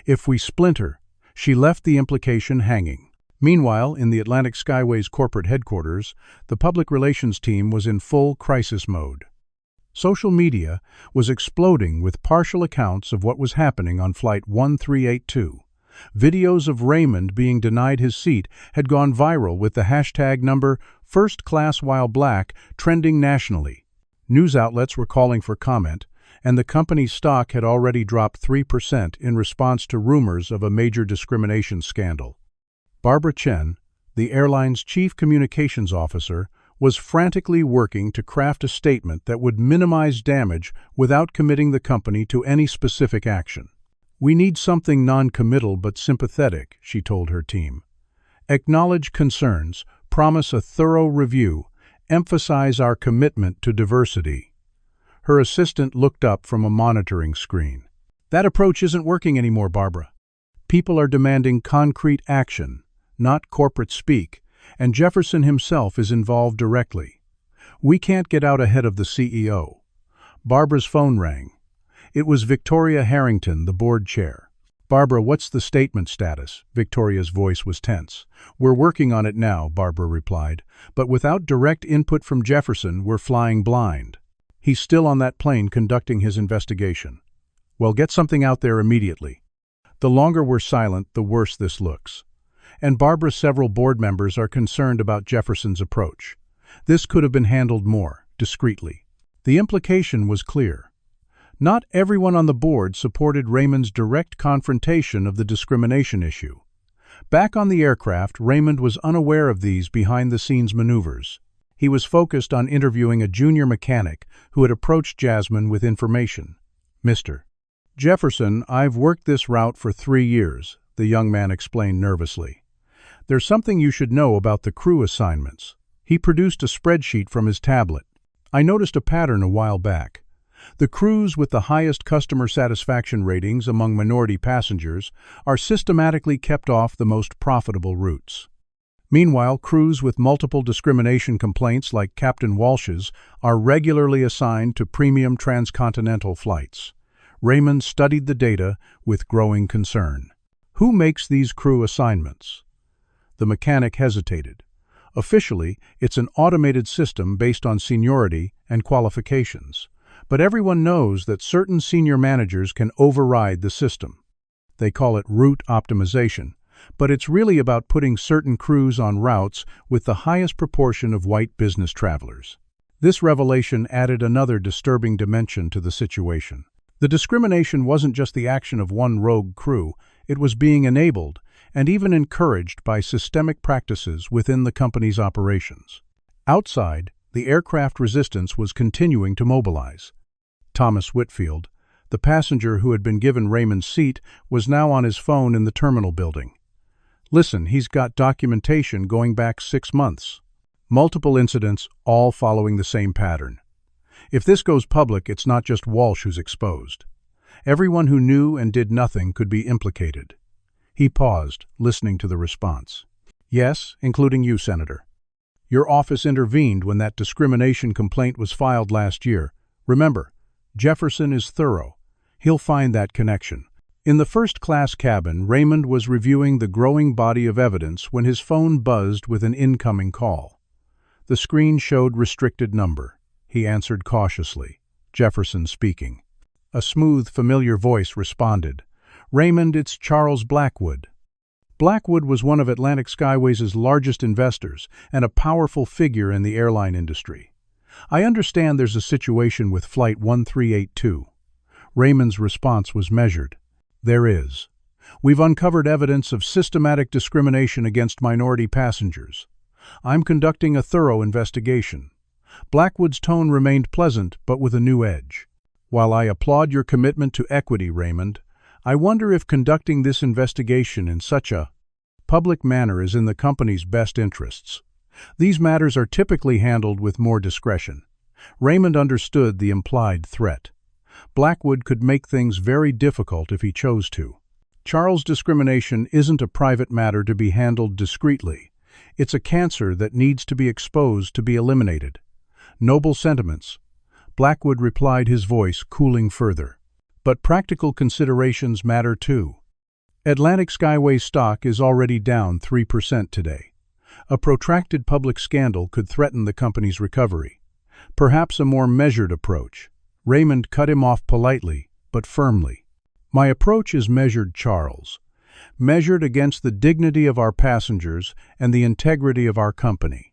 If we splinter, she left the implication hanging. Meanwhile, in the Atlantic Skyways corporate headquarters, the public relations team was in full crisis mode. Social media was exploding with partial accounts of what was happening on Flight 1382. Videos of Raymond being denied his seat had gone viral with the hashtag number #FirstClassWhileBlack trending nationally. News outlets were calling for comment, and the company's stock had already dropped 3% in response to rumors of a major discrimination scandal. Barbara Chen, the airline's chief communications officer, was frantically working to craft a statement that would minimize damage without committing the company to any specific action. We need something non-committal but sympathetic, she told her team. Acknowledge concerns, promise a thorough review, emphasize our commitment to diversity. Her assistant looked up from a monitoring screen. That approach isn't working anymore, Barbara. People are demanding concrete action, not corporate speak, and Jefferson himself is involved directly. We can't get out ahead of the CEO. Barbara's phone rang. It was Victoria Harrington, the board chair. Barbara, what's the statement status? Victoria's voice was tense. We're working on it now, Barbara replied. But without direct input from Jefferson, we're flying blind. He's still on that plane conducting his investigation. Well, get something out there immediately. The longer we're silent, the worse this looks. And Barbara's several board members are concerned about Jefferson's approach. This could have been handled more discreetly. The implication was clear. Not everyone on the board supported Raymond's direct confrontation of the discrimination issue. Back on the aircraft, Raymond was unaware of these behind-the-scenes maneuvers. He was focused on interviewing a junior mechanic who had approached Jasmine with information. "Mr. Jefferson, I've worked this route for 3 years," the young man explained nervously. "There's something you should know about the crew assignments." He produced a spreadsheet from his tablet. "I noticed a pattern a while back. The crews with the highest customer satisfaction ratings among minority passengers are systematically kept off the most profitable routes. Meanwhile, crews with multiple discrimination complaints like Captain Walsh's are regularly assigned to premium transcontinental flights." Raymond studied the data with growing concern. "Who makes these crew assignments?" The mechanic hesitated. "Officially, it's an automated system based on seniority and qualifications. But everyone knows that certain senior managers can override the system. They call it route optimization, but it's really about putting certain crews on routes with the highest proportion of white business travelers." This revelation added another disturbing dimension to the situation. The discrimination wasn't just the action of one rogue crew, it was being enabled and even encouraged by systemic practices within the company's operations. Outside, the aircraft resistance was continuing to mobilize. Thomas Whitfield, the passenger who had been given Raymond's seat, was now on his phone in the terminal building. "Listen, he's got documentation going back 6 months. Multiple incidents, all following the same pattern. If this goes public, it's not just Walsh who's exposed. Everyone who knew and did nothing could be implicated." He paused, listening to the response. "Yes, including you, Senator. Your office intervened when that discrimination complaint was filed last year. Remember, Jefferson is thorough. He'll find that connection." In the first-class cabin, Raymond was reviewing the growing body of evidence when his phone buzzed with an incoming call. The screen showed restricted number. He answered cautiously. "Jefferson speaking." A smooth, familiar voice responded. "Raymond, it's Charles Blackwood." Blackwood was one of Atlantic Skyways' largest investors and a powerful figure in the airline industry. "I understand there's a situation with Flight 1382. Raymond's response was measured. "There is. We've uncovered evidence of systematic discrimination against minority passengers. I'm conducting a thorough investigation." Blackwood's tone remained pleasant, but with a new edge. "While I applaud your commitment to equity, Raymond, I wonder if conducting this investigation in such a public manner is in the company's best interests. These matters are typically handled with more discretion." Raymond understood the implied threat. Blackwood could make things very difficult if he chose to. Charles' discrimination isn't a private matter to be handled discreetly. It's a cancer that needs to be exposed to be eliminated. "Noble sentiments," Blackwood replied, his voice cooling further. "But practical considerations matter too. Atlantic Skyways stock is already down 3% today. A protracted public scandal could threaten the company's recovery. Perhaps a more measured approach." Raymond cut him off politely, but firmly. "My approach is measured, Charles. Measured against the dignity of our passengers and the integrity of our company.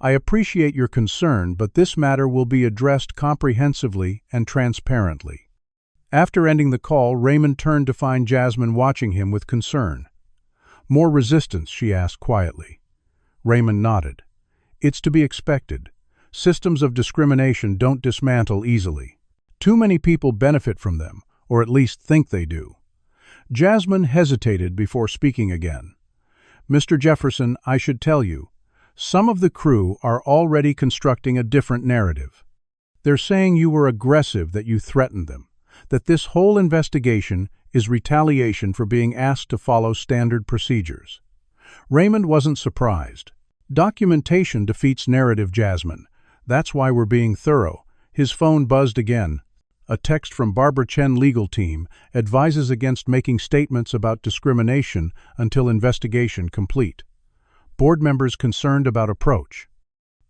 I appreciate your concern, but this matter will be addressed comprehensively and transparently." After ending the call, Raymond turned to find Jasmine watching him with concern. "More resistance?" she asked quietly. Raymond nodded. "It's to be expected. Systems of discrimination don't dismantle easily. Too many people benefit from them, or at least think they do." Jasmine hesitated before speaking again. "Mr. Jefferson, I should tell you, some of the crew are already constructing a different narrative. They're saying you were aggressive, that you threatened them, that this whole investigation is retaliation for being asked to follow standard procedures." Raymond wasn't surprised. "Documentation defeats narrative, Jasmine. That's why we're being thorough." His phone buzzed again. A text from Barbara Chen legal team advises against making statements about discrimination until investigation complete. Board members concerned about approach.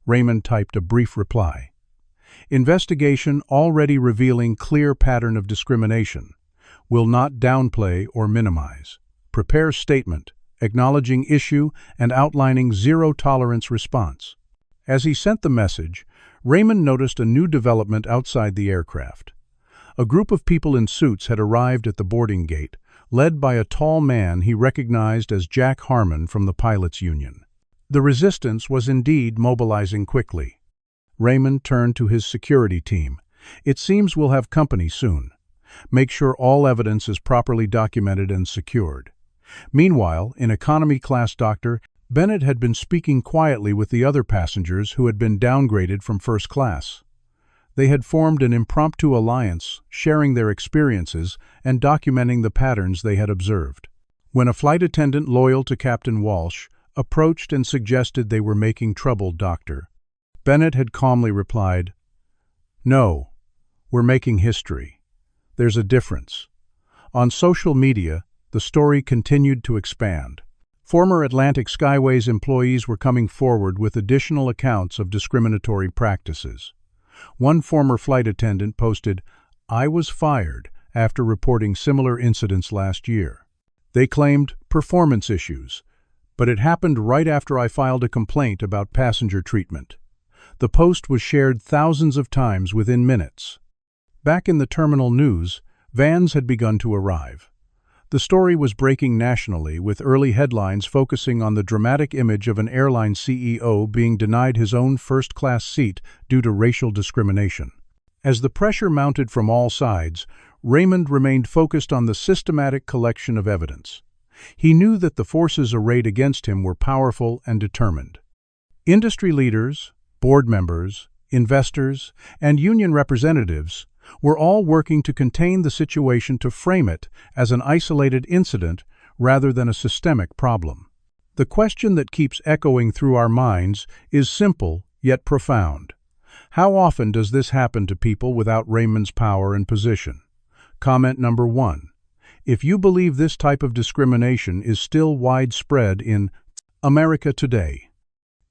Raymond typed a brief reply. "Investigation already revealing clear pattern of discrimination. Will not downplay or minimize. Prepare statement, acknowledging issue and outlining zero-tolerance response." As he sent the message, Raymond noticed a new development outside the aircraft. A group of people in suits had arrived at the boarding gate, led by a tall man he recognized as Jack Harmon from the pilots' union. The resistance was indeed mobilizing quickly. Raymond turned to his security team. "It seems we'll have company soon. Make sure all evidence is properly documented and secured." Meanwhile, in economy class, Dr. Bennett had been speaking quietly with the other passengers who had been downgraded from first class. They had formed an impromptu alliance, sharing their experiences and documenting the patterns they had observed. When a flight attendant loyal to Captain Walsh approached and suggested they were making trouble, Dr. Bennett had calmly replied, "No, we're making history. There's a difference." On social media, the story continued to expand. Former Atlantic Skyways employees were coming forward with additional accounts of discriminatory practices. One former flight attendant posted, "I was fired after reporting similar incidents last year. They claimed performance issues, but it happened right after I filed a complaint about passenger treatment." The post was shared thousands of times within minutes. Back in the terminal news, vans had begun to arrive. The story was breaking nationally, with early headlines focusing on the dramatic image of an airline CEO being denied his own first-class seat due to racial discrimination. As the pressure mounted from all sides, Raymond remained focused on the systematic collection of evidence. He knew that the forces arrayed against him were powerful and determined. Industry leaders, board members, investors, and union representatives were all working to contain the situation, to frame it as an isolated incident rather than a systemic problem. The question that keeps echoing through our minds is simple yet profound. How often does this happen to people without Raymond's power and position? Comment number 1. If you believe this type of discrimination is still widespread in America today,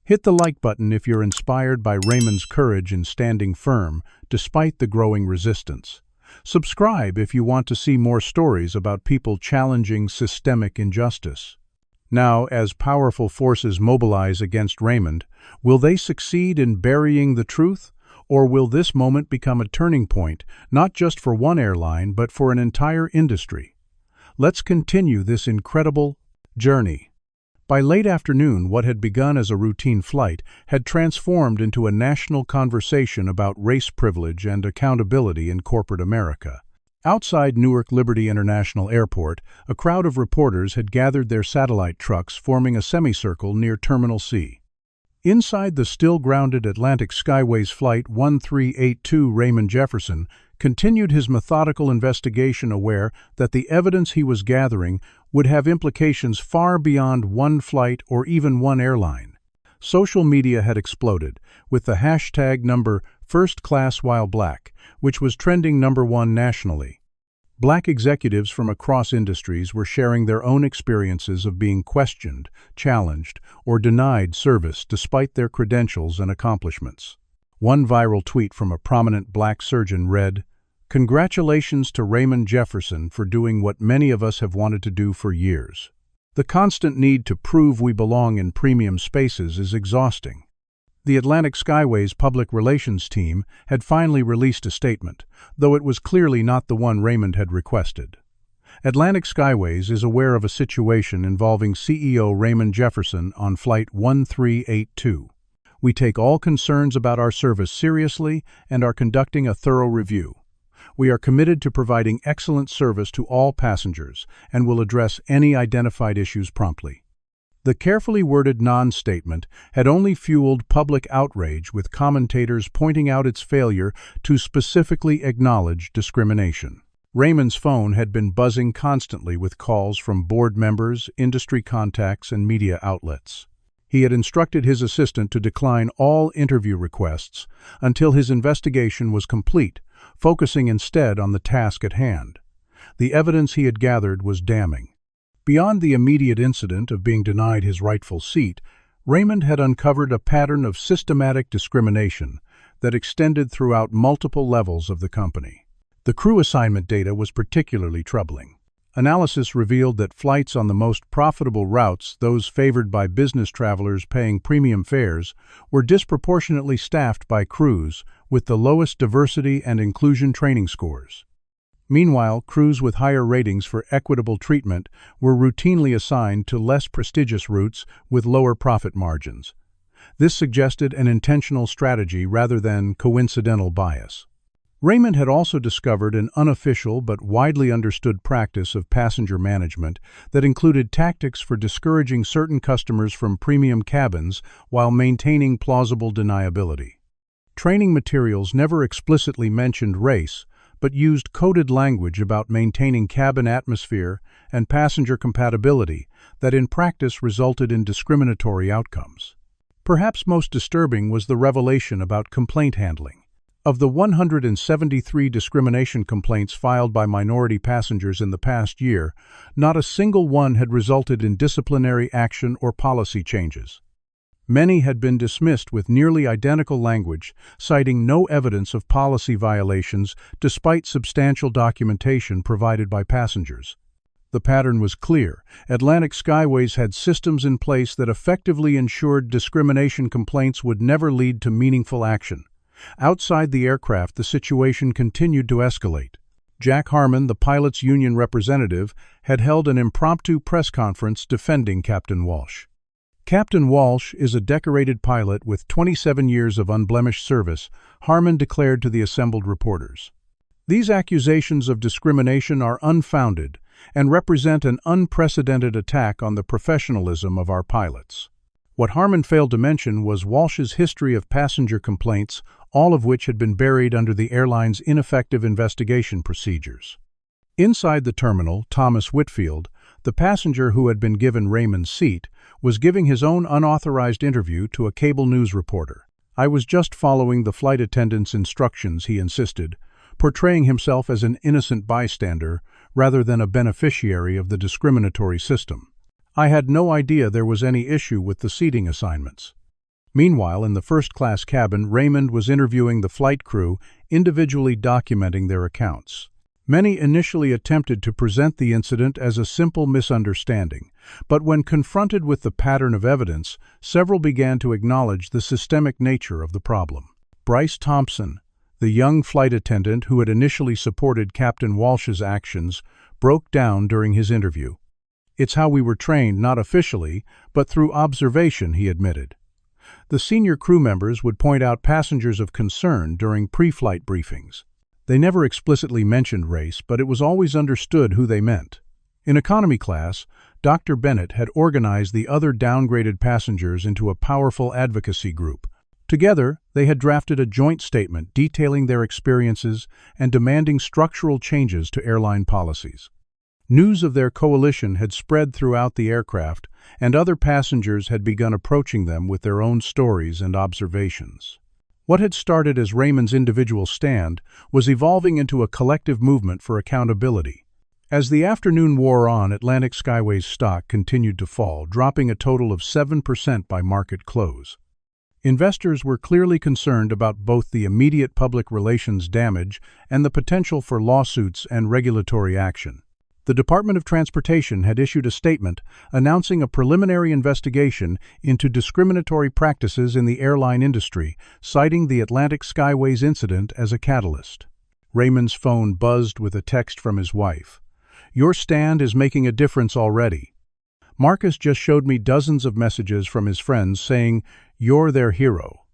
hit the like button if you're inspired by Raymond's courage in standing firm despite the growing resistance. Subscribe if you want to see more stories about people challenging systemic injustice. Now, as powerful forces mobilize against Raymond, will they succeed in burying the truth? Or will this moment become a turning point, not just for one airline, but for an entire industry? Let's continue this incredible journey. By late afternoon, what had begun as a routine flight had transformed into a national conversation about race privilege and accountability in corporate America. Outside Newark Liberty International Airport, a crowd of reporters had gathered their satellite trucks, forming a semicircle near Terminal C. Inside the still-grounded Atlantic Skyways Flight 1382, Raymond Jefferson continued his methodical investigation, aware that the evidence he was gathering would have implications far beyond one flight or even one airline. Social media had exploded, with the hashtag #FirstClassWhileBlack, which was trending #1 nationally. Black executives from across industries were sharing their own experiences of being questioned, challenged, or denied service despite their credentials and accomplishments. One viral tweet from a prominent black surgeon read, "Congratulations to Raymond Jefferson for doing what many of us have wanted to do for years." The constant need to prove we belong in premium spaces is exhausting. The Atlantic Skyways public relations team had finally released a statement, though it was clearly not the one Raymond had requested. Atlantic Skyways is aware of a situation involving CEO Raymond Jefferson on Flight 1382. We take all concerns about our service seriously and are conducting a thorough review. We are committed to providing excellent service to all passengers and will address any identified issues promptly. The carefully worded non-statement had only fueled public outrage, with commentators pointing out its failure to specifically acknowledge discrimination. Raymond's phone had been buzzing constantly with calls from board members, industry contacts, and media outlets. He had instructed his assistant to decline all interview requests until his investigation was complete, focusing instead on the task at hand. The evidence he had gathered was damning. Beyond the immediate incident of being denied his rightful seat, Raymond had uncovered a pattern of systematic discrimination that extended throughout multiple levels of the company. The crew assignment data was particularly troubling. Analysis revealed that flights on the most profitable routes, those favored by business travelers paying premium fares, were disproportionately staffed by crews with the lowest diversity and inclusion training scores. Meanwhile, crews with higher ratings for equitable treatment were routinely assigned to less prestigious routes with lower profit margins. This suggested an intentional strategy rather than coincidental bias. Raymond had also discovered an unofficial but widely understood practice of passenger management that included tactics for discouraging certain customers from premium cabins while maintaining plausible deniability. Training materials never explicitly mentioned race, but used coded language about maintaining cabin atmosphere and passenger compatibility that in practice resulted in discriminatory outcomes. Perhaps most disturbing was the revelation about complaint handling. Of the 173 discrimination complaints filed by minority passengers in the past year, not a single one had resulted in disciplinary action or policy changes. Many had been dismissed with nearly identical language, citing no evidence of policy violations despite substantial documentation provided by passengers. The pattern was clear. Atlantic Skyways had systems in place that effectively ensured discrimination complaints would never lead to meaningful action. Outside the aircraft, the situation continued to escalate. Jack Harmon, the pilots' union representative, had held an impromptu press conference defending Captain Walsh. Captain Walsh is a decorated pilot with 27 years of unblemished service, Harmon declared to the assembled reporters. These accusations of discrimination are unfounded and represent an unprecedented attack on the professionalism of our pilots. What Harmon failed to mention was Walsh's history of passenger complaints, all of which had been buried under the airline's ineffective investigation procedures. Inside the terminal, Thomas Whitfield, the passenger who had been given Raymond's seat, was giving his own unauthorized interview to a cable news reporter. "I was just following the flight attendant's instructions," he insisted, portraying himself as an innocent bystander rather than a beneficiary of the discriminatory system. "I had no idea there was any issue with the seating assignments." Meanwhile, in the first-class cabin, Raymond was interviewing the flight crew, individually documenting their accounts. Many initially attempted to present the incident as a simple misunderstanding, but when confronted with the pattern of evidence, several began to acknowledge the systemic nature of the problem. Bryce Thompson, the young flight attendant who had initially supported Captain Walsh's actions, broke down during his interview. "It's how we were trained, not officially, but through observation," he admitted. The senior crew members would point out passengers of concern during pre-flight briefings. They never explicitly mentioned race, but it was always understood who they meant. In economy class, Dr. Bennett had organized the other downgraded passengers into a powerful advocacy group. Together, they had drafted a joint statement detailing their experiences and demanding structural changes to airline policies. News of their coalition had spread throughout the aircraft, and other passengers had begun approaching them with their own stories and observations. What had started as Raymond's individual stand was evolving into a collective movement for accountability. As the afternoon wore on, Atlantic Skyways stock continued to fall, dropping a total of 7% by market close. Investors were clearly concerned about both the immediate public relations damage and the potential for lawsuits and regulatory action. The Department of Transportation had issued a statement announcing a preliminary investigation into discriminatory practices in the airline industry, citing the Atlantic Skyways incident as a catalyst. Raymond's phone buzzed with a text from his wife. "Your stand is making a difference already. Marcus just showed me dozens of messages from his friends saying, 'You're their hero.'"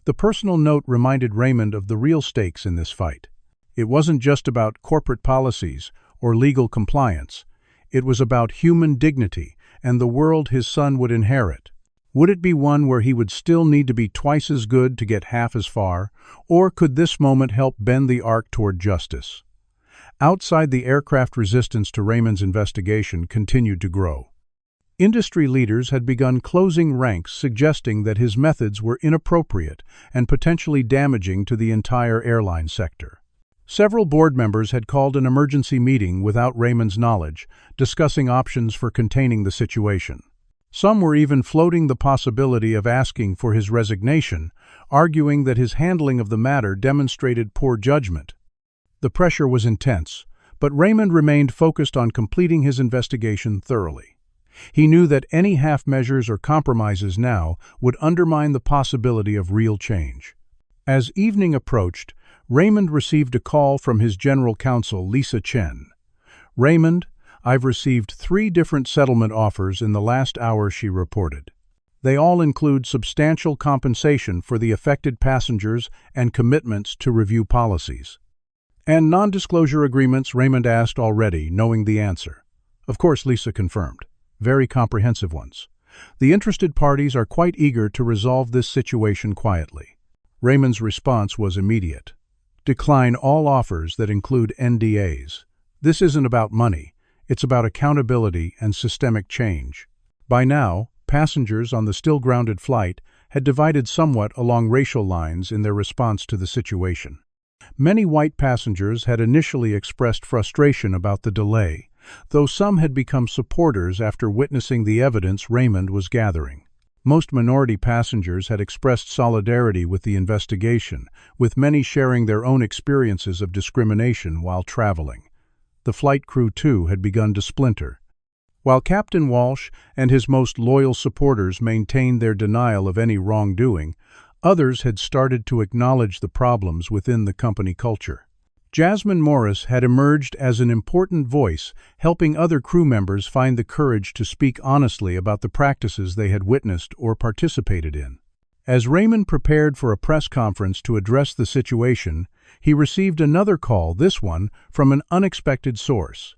The personal note reminded Raymond of the real stakes in this fight. It wasn't just about corporate policies or legal compliance. It was about human dignity and the world his son would inherit. Would it be one where he would still need to be twice as good to get half as far, or could this moment help bend the arc toward justice? Outside the aircraft, resistance to Raymond's investigation continued to grow. Industry leaders had begun closing ranks, suggesting that his methods were inappropriate and potentially damaging to the entire airline sector. Several board members had called an emergency meeting without Raymond's knowledge, discussing options for containing the situation. Some were even floating the possibility of asking for his resignation, arguing that his handling of the matter demonstrated poor judgment. The pressure was intense, but Raymond remained focused on completing his investigation thoroughly. He knew that any half measures or compromises now would undermine the possibility of real change. As evening approached, Raymond received a call from his general counsel, Lisa Chen. "Raymond, I've received 3 different settlement offers in the last hour," she reported. "They all include substantial compensation for the affected passengers and commitments to review policies." "And non-disclosure agreements?" Raymond asked, already knowing the answer. Of course, Lisa confirmed. "Very comprehensive ones. The interested parties are quite eager to resolve this situation quietly." Raymond's response was immediate. "Decline all offers that include NDAs. This isn't about money. It's about accountability and systemic change." By now, passengers on the still-grounded flight had divided somewhat along racial lines in their response to the situation. Many white passengers had initially expressed frustration about the delay, though some had become supporters after witnessing the evidence Raymond was gathering. Most minority passengers had expressed solidarity with the investigation, with many sharing their own experiences of discrimination while traveling. The flight crew, too, had begun to splinter. While Captain Walsh and his most loyal supporters maintained their denial of any wrongdoing, others had started to acknowledge the problems within the company culture. Jasmine Morris had emerged as an important voice, helping other crew members find the courage to speak honestly about the practices they had witnessed or participated in. As Raymond prepared for a press conference to address the situation, he received another call, this one from an unexpected source.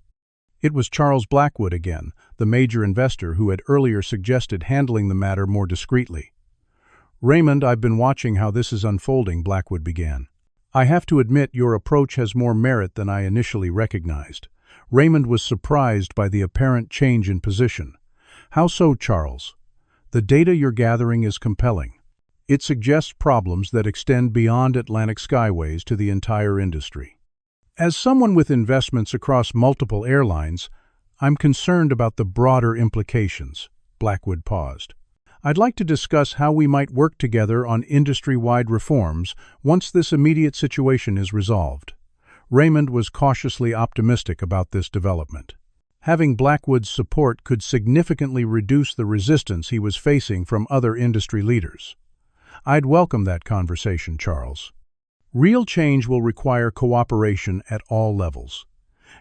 It was Charles Blackwood again, the major investor who had earlier suggested handling the matter more discreetly. "Raymond, I've been watching how this is unfolding," Blackwood began. "I have to admit your approach has more merit than I initially recognized." Raymond was surprised by the apparent change in position. "How so, Charles?" "The data you're gathering is compelling. It suggests problems that extend beyond Atlantic Skyways to the entire industry. As someone with investments across multiple airlines, I'm concerned about the broader implications." Blackwood paused. "I'd like to discuss how we might work together on industry-wide reforms once this immediate situation is resolved." Raymond was cautiously optimistic about this development. Having Blackwood's support could significantly reduce the resistance he was facing from other industry leaders. "I'd welcome that conversation, Charles. Real change will require cooperation at all levels."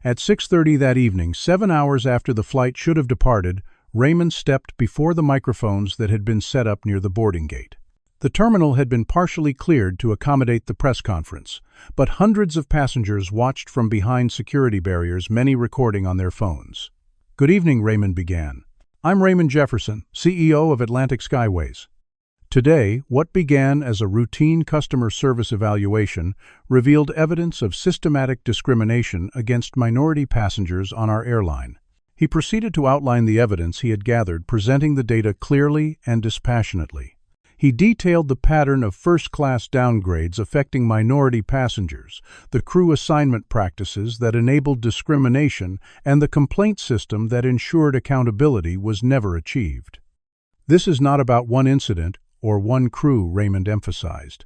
At 6:30 that evening, 7 hours after the flight should have departed, Raymond stepped before the microphones that had been set up near the boarding gate. The terminal had been partially cleared to accommodate the press conference, but hundreds of passengers watched from behind security barriers, many recording on their phones. "Good evening," Raymond began. "I'm Raymond Jefferson, CEO of Atlantic Skyways. Today, what began as a routine customer service evaluation revealed evidence of systematic discrimination against minority passengers on our airline." He proceeded to outline the evidence he had gathered, presenting the data clearly and dispassionately. He detailed the pattern of first-class downgrades affecting minority passengers, the crew assignment practices that enabled discrimination, and the complaint system that ensured accountability was never achieved. "This is not about one incident or one crew," Raymond emphasized.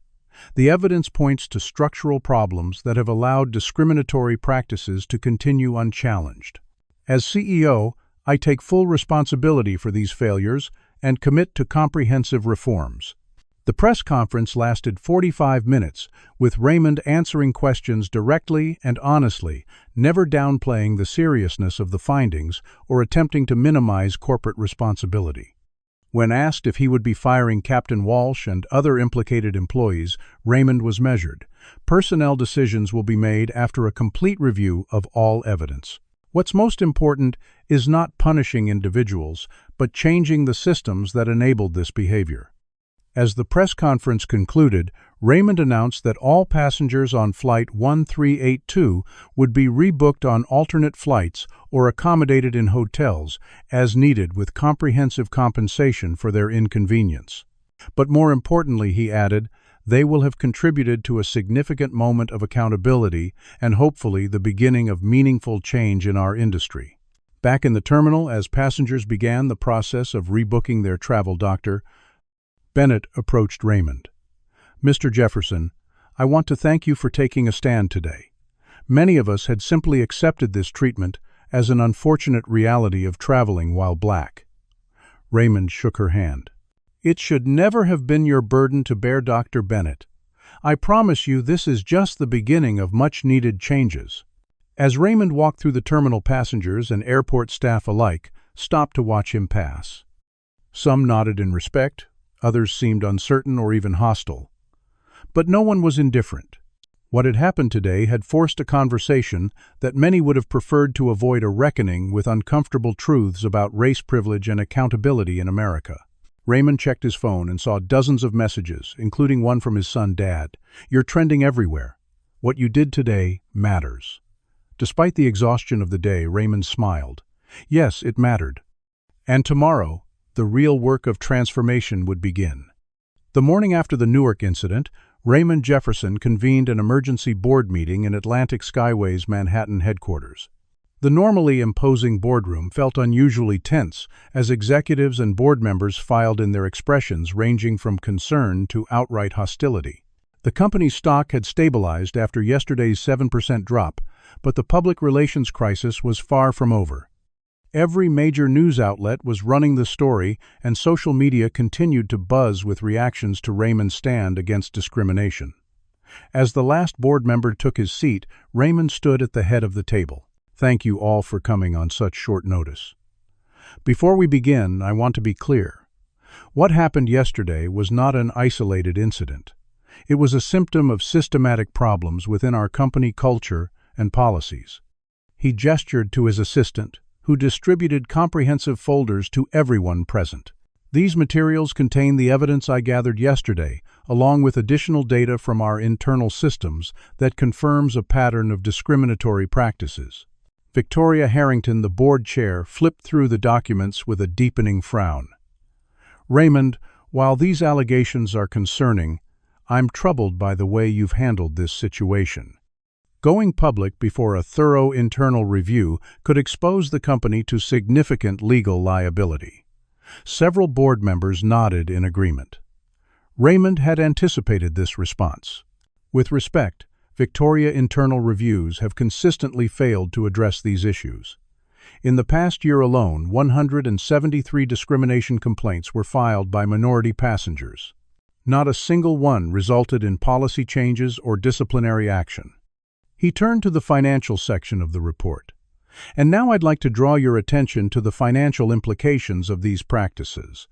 "The evidence points to structural problems that have allowed discriminatory practices to continue unchallenged. As CEO, I take full responsibility for these failures and commit to comprehensive reforms." The press conference lasted 45 minutes, with Raymond answering questions directly and honestly, never downplaying the seriousness of the findings or attempting to minimize corporate responsibility. When asked if he would be firing Captain Walsh and other implicated employees, Raymond was measured. "Personnel decisions will be made after a complete review of all evidence. What's most important is not punishing individuals, but changing the systems that enabled this behavior." As the press conference concluded, Raymond announced that all passengers on Flight 1382 would be rebooked on alternate flights or accommodated in hotels as needed, with comprehensive compensation for their inconvenience. But more importantly, he added, they will have contributed to a significant moment of accountability and hopefully the beginning of meaningful change in our industry. Back in the terminal, as passengers began the process of rebooking their travel doctor, Bennett approached Raymond. "Mr. Jefferson, I want to thank you for taking a stand today. Many of us had simply accepted this treatment as an unfortunate reality of traveling while black." Raymond shook her hand. "It should never have been your burden to bear, Dr. Bennett. I promise you this is just the beginning of much-needed changes." As Raymond walked through the terminal, passengers and airport staff alike stopped to watch him pass. Some nodded in respect, others seemed uncertain or even hostile. But no one was indifferent. What had happened today had forced a conversation that many would have preferred to avoid, a reckoning with uncomfortable truths about race privilege and accountability in America. Raymond checked his phone and saw dozens of messages, including one from his son, "Dad, you're trending everywhere. What you did today matters." Despite the exhaustion of the day, Raymond smiled. Yes, it mattered. And tomorrow, the real work of transformation would begin. The morning after the Newark incident, Raymond Jefferson convened an emergency board meeting in Atlantic Skyways' Manhattan headquarters. The normally imposing boardroom felt unusually tense as executives and board members filed in, their expressions ranging from concern to outright hostility. The company's stock had stabilized after yesterday's 7% drop, but the public relations crisis was far from over. Every major news outlet was running the story, and social media continued to buzz with reactions to Raymond's stand against discrimination. As the last board member took his seat, Raymond stood at the head of the table. "Thank you all for coming on such short notice. Before we begin, I want to be clear. What happened yesterday was not an isolated incident. It was a symptom of systematic problems within our company culture and policies." He gestured to his assistant, who distributed comprehensive folders to everyone present. "These materials contain the evidence I gathered yesterday, along with additional data from our internal systems that confirms a pattern of discriminatory practices." Victoria Harrington, the board chair, flipped through the documents with a deepening frown. "Raymond, while these allegations are concerning, I'm troubled by the way you've handled this situation. Going public before a thorough internal review could expose the company to significant legal liability." Several board members nodded in agreement. Raymond had anticipated this response. With respect, Victoria internal reviews have consistently failed to address these issues. In the past year alone, 173 discrimination complaints were filed by minority passengers. Not a single one resulted in policy changes or disciplinary action. He turned to the financial section of the report. "And now I'd like to draw your attention to the financial implications of these practices."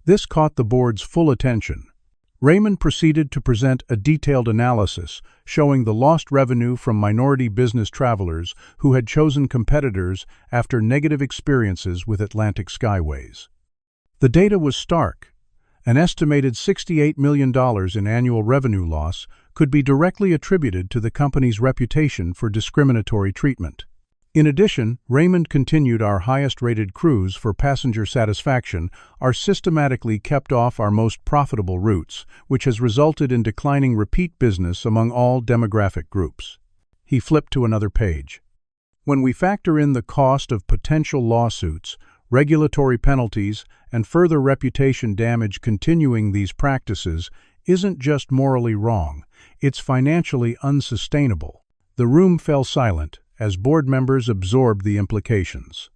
This caught the board's full attention. Raymond proceeded to present a detailed analysis showing the lost revenue from minority business travelers who had chosen competitors after negative experiences with Atlantic Skyways. The data was stark. An estimated $68 million in annual revenue loss could be directly attributed to the company's reputation for discriminatory treatment. In addition, Raymond continued, "Our highest-rated crews for passenger satisfaction are systematically kept off our most profitable routes, which has resulted in declining repeat business among all demographic groups." He flipped to another page. "When we factor in the cost of potential lawsuits, regulatory penalties, and further reputation damage, continuing these practices isn't just morally wrong, it's financially unsustainable." The room fell silent as board members absorbed the implications.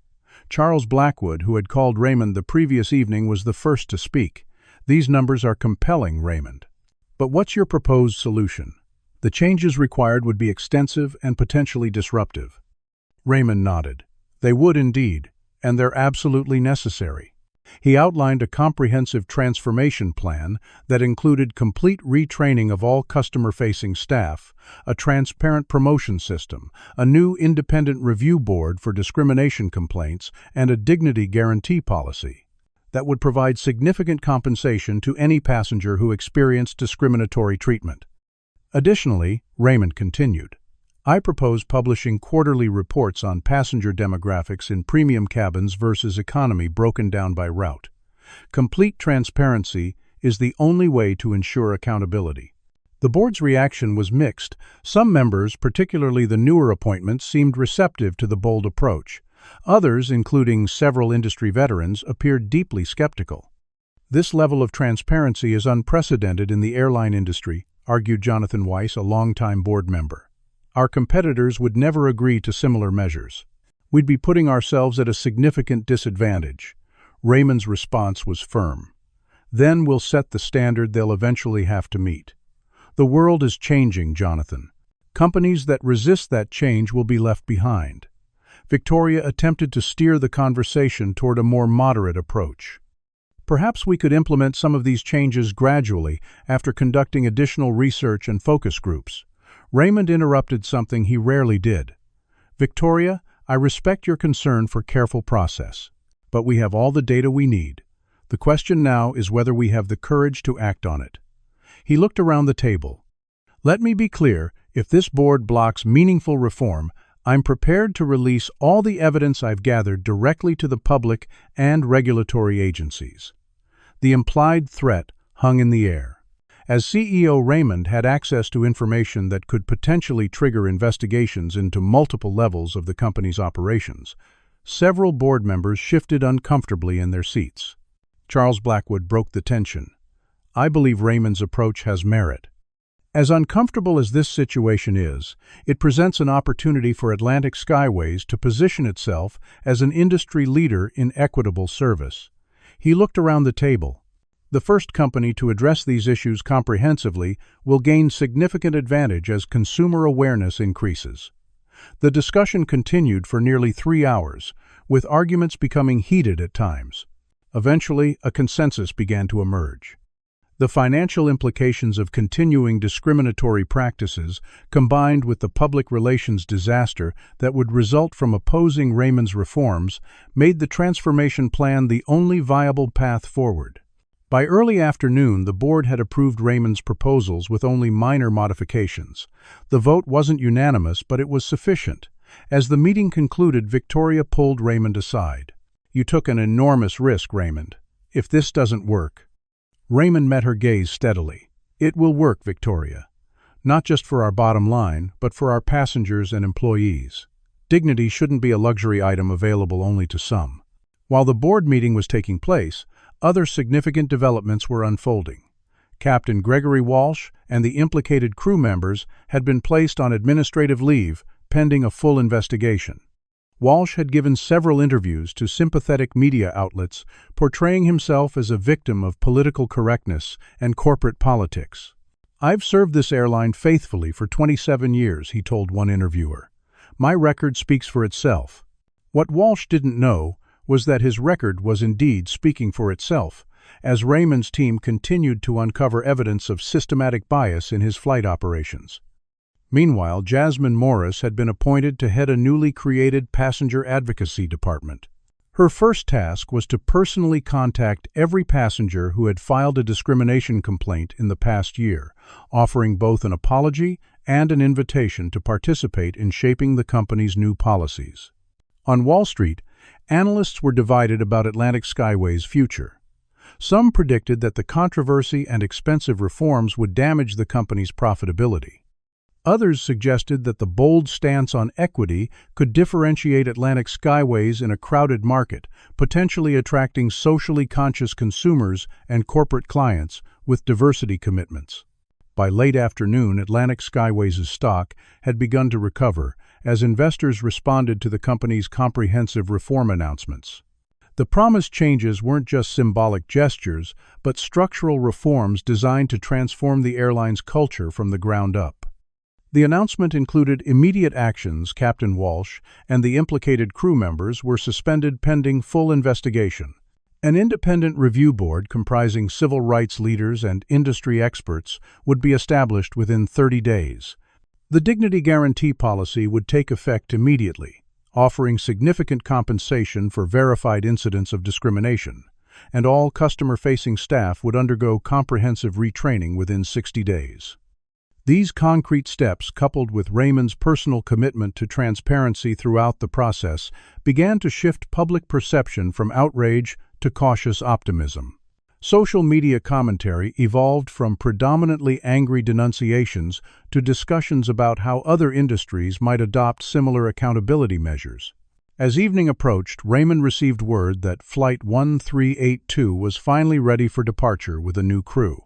Charles Blackwood, who had called Raymond the previous evening, was the first to speak. "These numbers are compelling, Raymond. But what's your proposed solution?" "The changes required would be extensive and potentially disruptive." Raymond nodded. "They would indeed, and they're absolutely necessary." He outlined a comprehensive transformation plan that included complete retraining of all customer-facing staff, a transparent promotion system, a new independent review board for discrimination complaints, and a dignity guarantee policy that would provide significant compensation to any passenger who experienced discriminatory treatment. Additionally, Raymond continued, "I propose publishing quarterly reports on passenger demographics in premium cabins versus economy broken down by route. Complete transparency is the only way to ensure accountability." The board's reaction was mixed. Some members, particularly the newer appointments, seemed receptive to the bold approach. Others, including several industry veterans, appeared deeply skeptical. "This level of transparency is unprecedented in the airline industry," argued Jonathan Weiss, a longtime board member. "Our competitors would never agree to similar measures. We'd be putting ourselves at a significant disadvantage." Raymond's response was firm. "Then we'll set the standard they'll eventually have to meet." The world is changing, Jonathan. Companies that resist that change will be left behind. Victoria attempted to steer the conversation toward a more moderate approach. Perhaps we could implement some of these changes gradually after conducting additional research and focus groups. Raymond interrupted something he rarely did. Victoria, I respect your concern for careful process, but we have all the data we need. The question now is whether we have the courage to act on it. He looked around the table. Let me be clear, if this board blocks meaningful reform, I'm prepared to release all the evidence I've gathered directly to the public and regulatory agencies. The implied threat hung in the air. As CEO, Raymond had access to information that could potentially trigger investigations into multiple levels of the company's operations. Several board members shifted uncomfortably in their seats. Charles Blackwood broke the tension. I believe Raymond's approach has merit. As uncomfortable as this situation is, it presents an opportunity for Atlantic Skyways to position itself as an industry leader in equitable service. He looked around the table. The first company to address these issues comprehensively will gain significant advantage as consumer awareness increases. The discussion continued for nearly 3 hours, with arguments becoming heated at times. Eventually, a consensus began to emerge. The financial implications of continuing discriminatory practices, combined with the public relations disaster that would result from opposing Raymond's reforms, made the transformation plan the only viable path forward. By early afternoon, the board had approved Raymond's proposals with only minor modifications. The vote wasn't unanimous, but it was sufficient. As the meeting concluded, Victoria pulled Raymond aside. You took an enormous risk, Raymond. If this doesn't work... Raymond met her gaze steadily. It will work, Victoria. Not just for our bottom line, but for our passengers and employees. Dignity shouldn't be a luxury item available only to some. While the board meeting was taking place, other significant developments were unfolding. Captain Gregory Walsh and the implicated crew members had been placed on administrative leave, pending a full investigation. Walsh had given several interviews to sympathetic media outlets, portraying himself as a victim of political correctness and corporate politics. I've served this airline faithfully for 27 years, he told one interviewer. My record speaks for itself. What Walsh didn't know was that his record was indeed speaking for itself, as Raymond's team continued to uncover evidence of systematic bias in his flight operations. Meanwhile, Jasmine Morris had been appointed to head a newly created passenger advocacy department. Her first task was to personally contact every passenger who had filed a discrimination complaint in the past year, offering both an apology and an invitation to participate in shaping the company's new policies. On Wall Street, analysts were divided about Atlantic Skyways' future. Some predicted that the controversy and expensive reforms would damage the company's profitability. Others suggested that the bold stance on equity could differentiate Atlantic Skyways in a crowded market, potentially attracting socially conscious consumers and corporate clients with diversity commitments. By late afternoon, Atlantic Skyways' stock had begun to recover as investors responded to the company's comprehensive reform announcements. The promised changes weren't just symbolic gestures, but structural reforms designed to transform the airline's culture from the ground up. The announcement included immediate actions. Captain Walsh and the implicated crew members were suspended pending full investigation. An independent review board comprising civil rights leaders and industry experts would be established within 30 days. The dignity guarantee policy would take effect immediately, offering significant compensation for verified incidents of discrimination, and all customer-facing staff would undergo comprehensive retraining within 60 days. These concrete steps, coupled with Raymond's personal commitment to transparency throughout the process, began to shift public perception from outrage to cautious optimism. Social media commentary evolved from predominantly angry denunciations to discussions about how other industries might adopt similar accountability measures. As evening approached, Raymond received word that Flight 1382 was finally ready for departure with a new crew.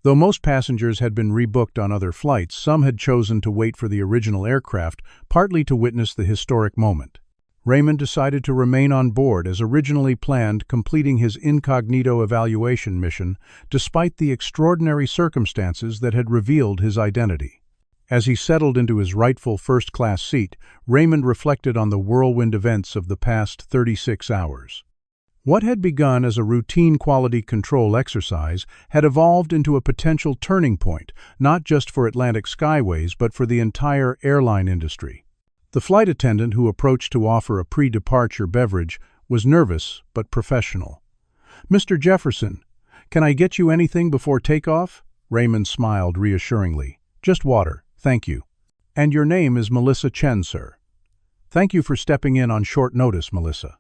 Though most passengers had been rebooked on other flights, some had chosen to wait for the original aircraft, partly to witness the historic moment. Raymond decided to remain on board as originally planned, completing his incognito evaluation mission despite the extraordinary circumstances that had revealed his identity. As he settled into his rightful first-class seat, Raymond reflected on the whirlwind events of the past 36 hours. What had begun as a routine quality control exercise had evolved into a potential turning point, not just for Atlantic Skyways but for the entire airline industry. The flight attendant who approached to offer a pre-departure beverage was nervous but professional. "Mr. Jefferson, can I get you anything before takeoff?" Raymond smiled reassuringly. "Just water, thank you." "And your name is Melissa Chen, sir." "Thank you for stepping in on short notice, Melissa.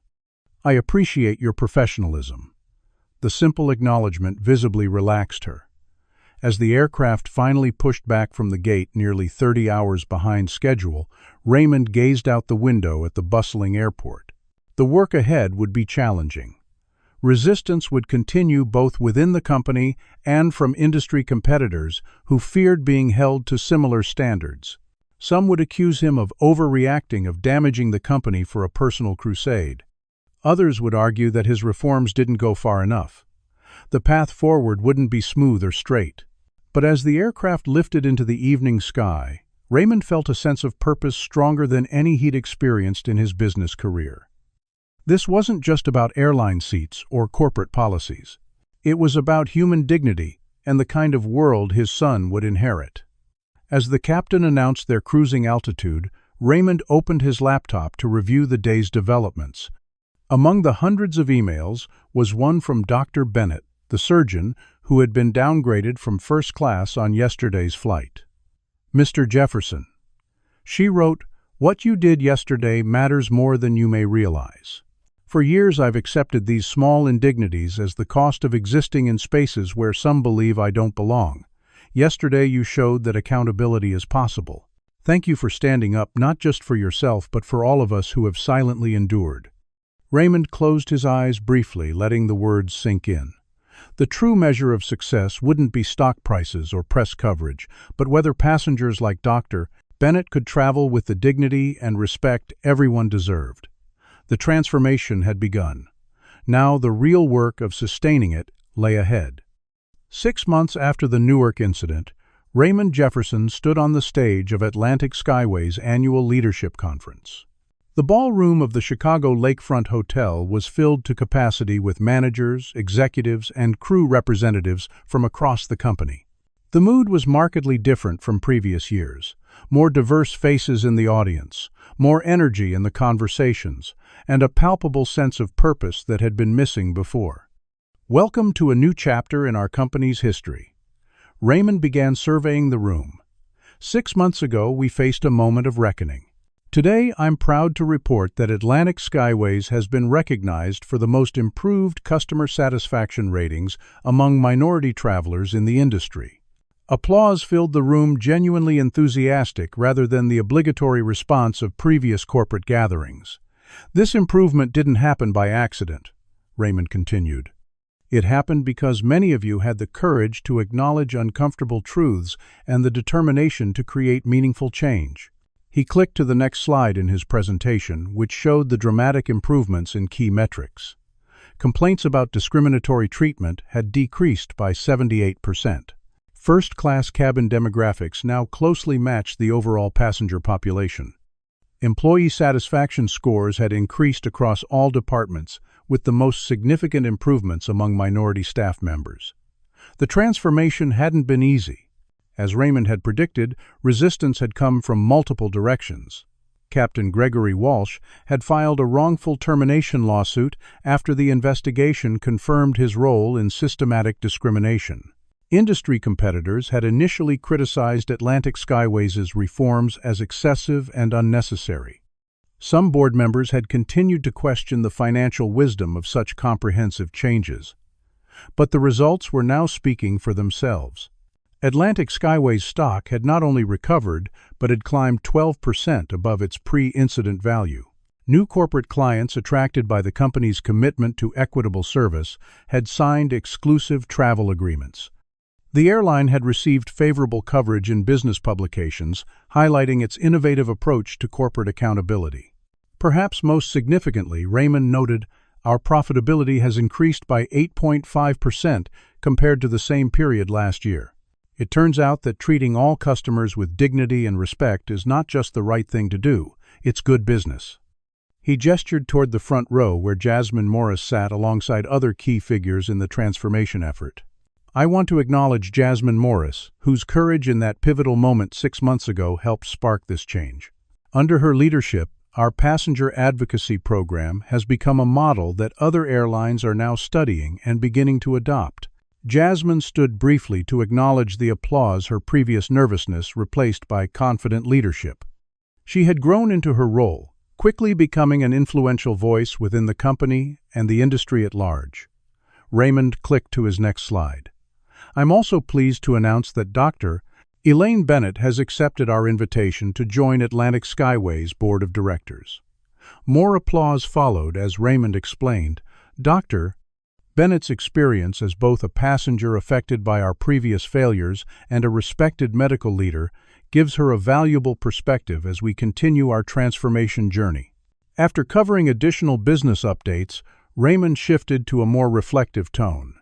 I appreciate your professionalism." The simple acknowledgement visibly relaxed her. As the aircraft finally pushed back from the gate nearly 30 hours behind schedule, Raymond gazed out the window at the bustling airport. The work ahead would be challenging. Resistance would continue both within the company and from industry competitors who feared being held to similar standards. Some would accuse him of overreacting, of damaging the company for a personal crusade. Others would argue that his reforms didn't go far enough. The path forward wouldn't be smooth or straight. But as the aircraft lifted into the evening sky, Raymond felt a sense of purpose stronger than any he'd experienced in his business career. This wasn't just about airline seats or corporate policies. It was about human dignity and the kind of world his son would inherit. As the captain announced their cruising altitude, Raymond opened his laptop to review the day's developments. Among the hundreds of emails was one from Dr. Bennett, the surgeon, who had been downgraded from first class on yesterday's flight. "Mr. Jefferson," she wrote, "what you did yesterday matters more than you may realize. For years I've accepted these small indignities as the cost of existing in spaces where some believe I don't belong. Yesterday you showed that accountability is possible. Thank you for standing up not just for yourself but for all of us who have silently endured." Raymond closed his eyes briefly, letting the words sink in. The true measure of success wouldn't be stock prices or press coverage, but whether passengers like Dr. Bennett could travel with the dignity and respect everyone deserved. The transformation had begun. Now the real work of sustaining it lay ahead. 6 months after the Newark incident, Raymond Jefferson stood on the stage of Atlantic Skyways' annual leadership conference. The ballroom of the Chicago Lakefront Hotel was filled to capacity with managers, executives, and crew representatives from across the company. The mood was markedly different from previous years. More diverse faces in the audience, more energy in the conversations, and a palpable sense of purpose that had been missing before. "Welcome to a new chapter in our company's history." Raymond began surveying the room. 6 months ago, we faced a moment of reckoning. Today, I'm proud to report that Atlantic Skyways has been recognized for the most improved customer satisfaction ratings among minority travelers in the industry. Applause filled the room, genuinely enthusiastic rather than the obligatory response of previous corporate gatherings. "This improvement didn't happen by accident," Raymond continued. "It happened because many of you had the courage to acknowledge uncomfortable truths and the determination to create meaningful change." He clicked to the next slide in his presentation, which showed the dramatic improvements in key metrics. Complaints about discriminatory treatment had decreased by 78%. First-class cabin demographics now closely matched the overall passenger population. Employee satisfaction scores had increased across all departments, with the most significant improvements among minority staff members. The transformation hadn't been easy. As Raymond had predicted, resistance had come from multiple directions. Captain Gregory Walsh had filed a wrongful termination lawsuit after the investigation confirmed his role in systematic discrimination. Industry competitors had initially criticized Atlantic Skyways' reforms as excessive and unnecessary. Some board members had continued to question the financial wisdom of such comprehensive changes. But the results were now speaking for themselves. Atlantic Skyways stock had not only recovered, but had climbed 12% above its pre-incident value. New corporate clients attracted by the company's commitment to equitable service had signed exclusive travel agreements. The airline had received favorable coverage in business publications, highlighting its innovative approach to corporate accountability. Perhaps most significantly, Raymond noted, "Our profitability has increased by 8.5% compared to the same period last year." It turns out that treating all customers with dignity and respect is not just the right thing to do, it's good business. He gestured toward the front row where Jasmine Morris sat alongside other key figures in the transformation effort. I want to acknowledge Jasmine Morris, whose courage in that pivotal moment 6 months ago helped spark this change. Under her leadership, our passenger advocacy program has become a model that other airlines are now studying and beginning to adopt. Jasmine stood briefly to acknowledge the applause her previous nervousness replaced by confident leadership. She had grown into her role, quickly becoming an influential voice within the company and the industry at large. Raymond clicked to his next slide. I'm also pleased to announce that Dr. Elaine Bennett has accepted our invitation to join Atlantic Skyways Board of Directors. More applause followed as Raymond explained, Dr. Bennett's experience as both a passenger affected by our previous failures and a respected medical leader gives her a valuable perspective as we continue our transformation journey. After covering additional business updates, Raymond shifted to a more reflective tone.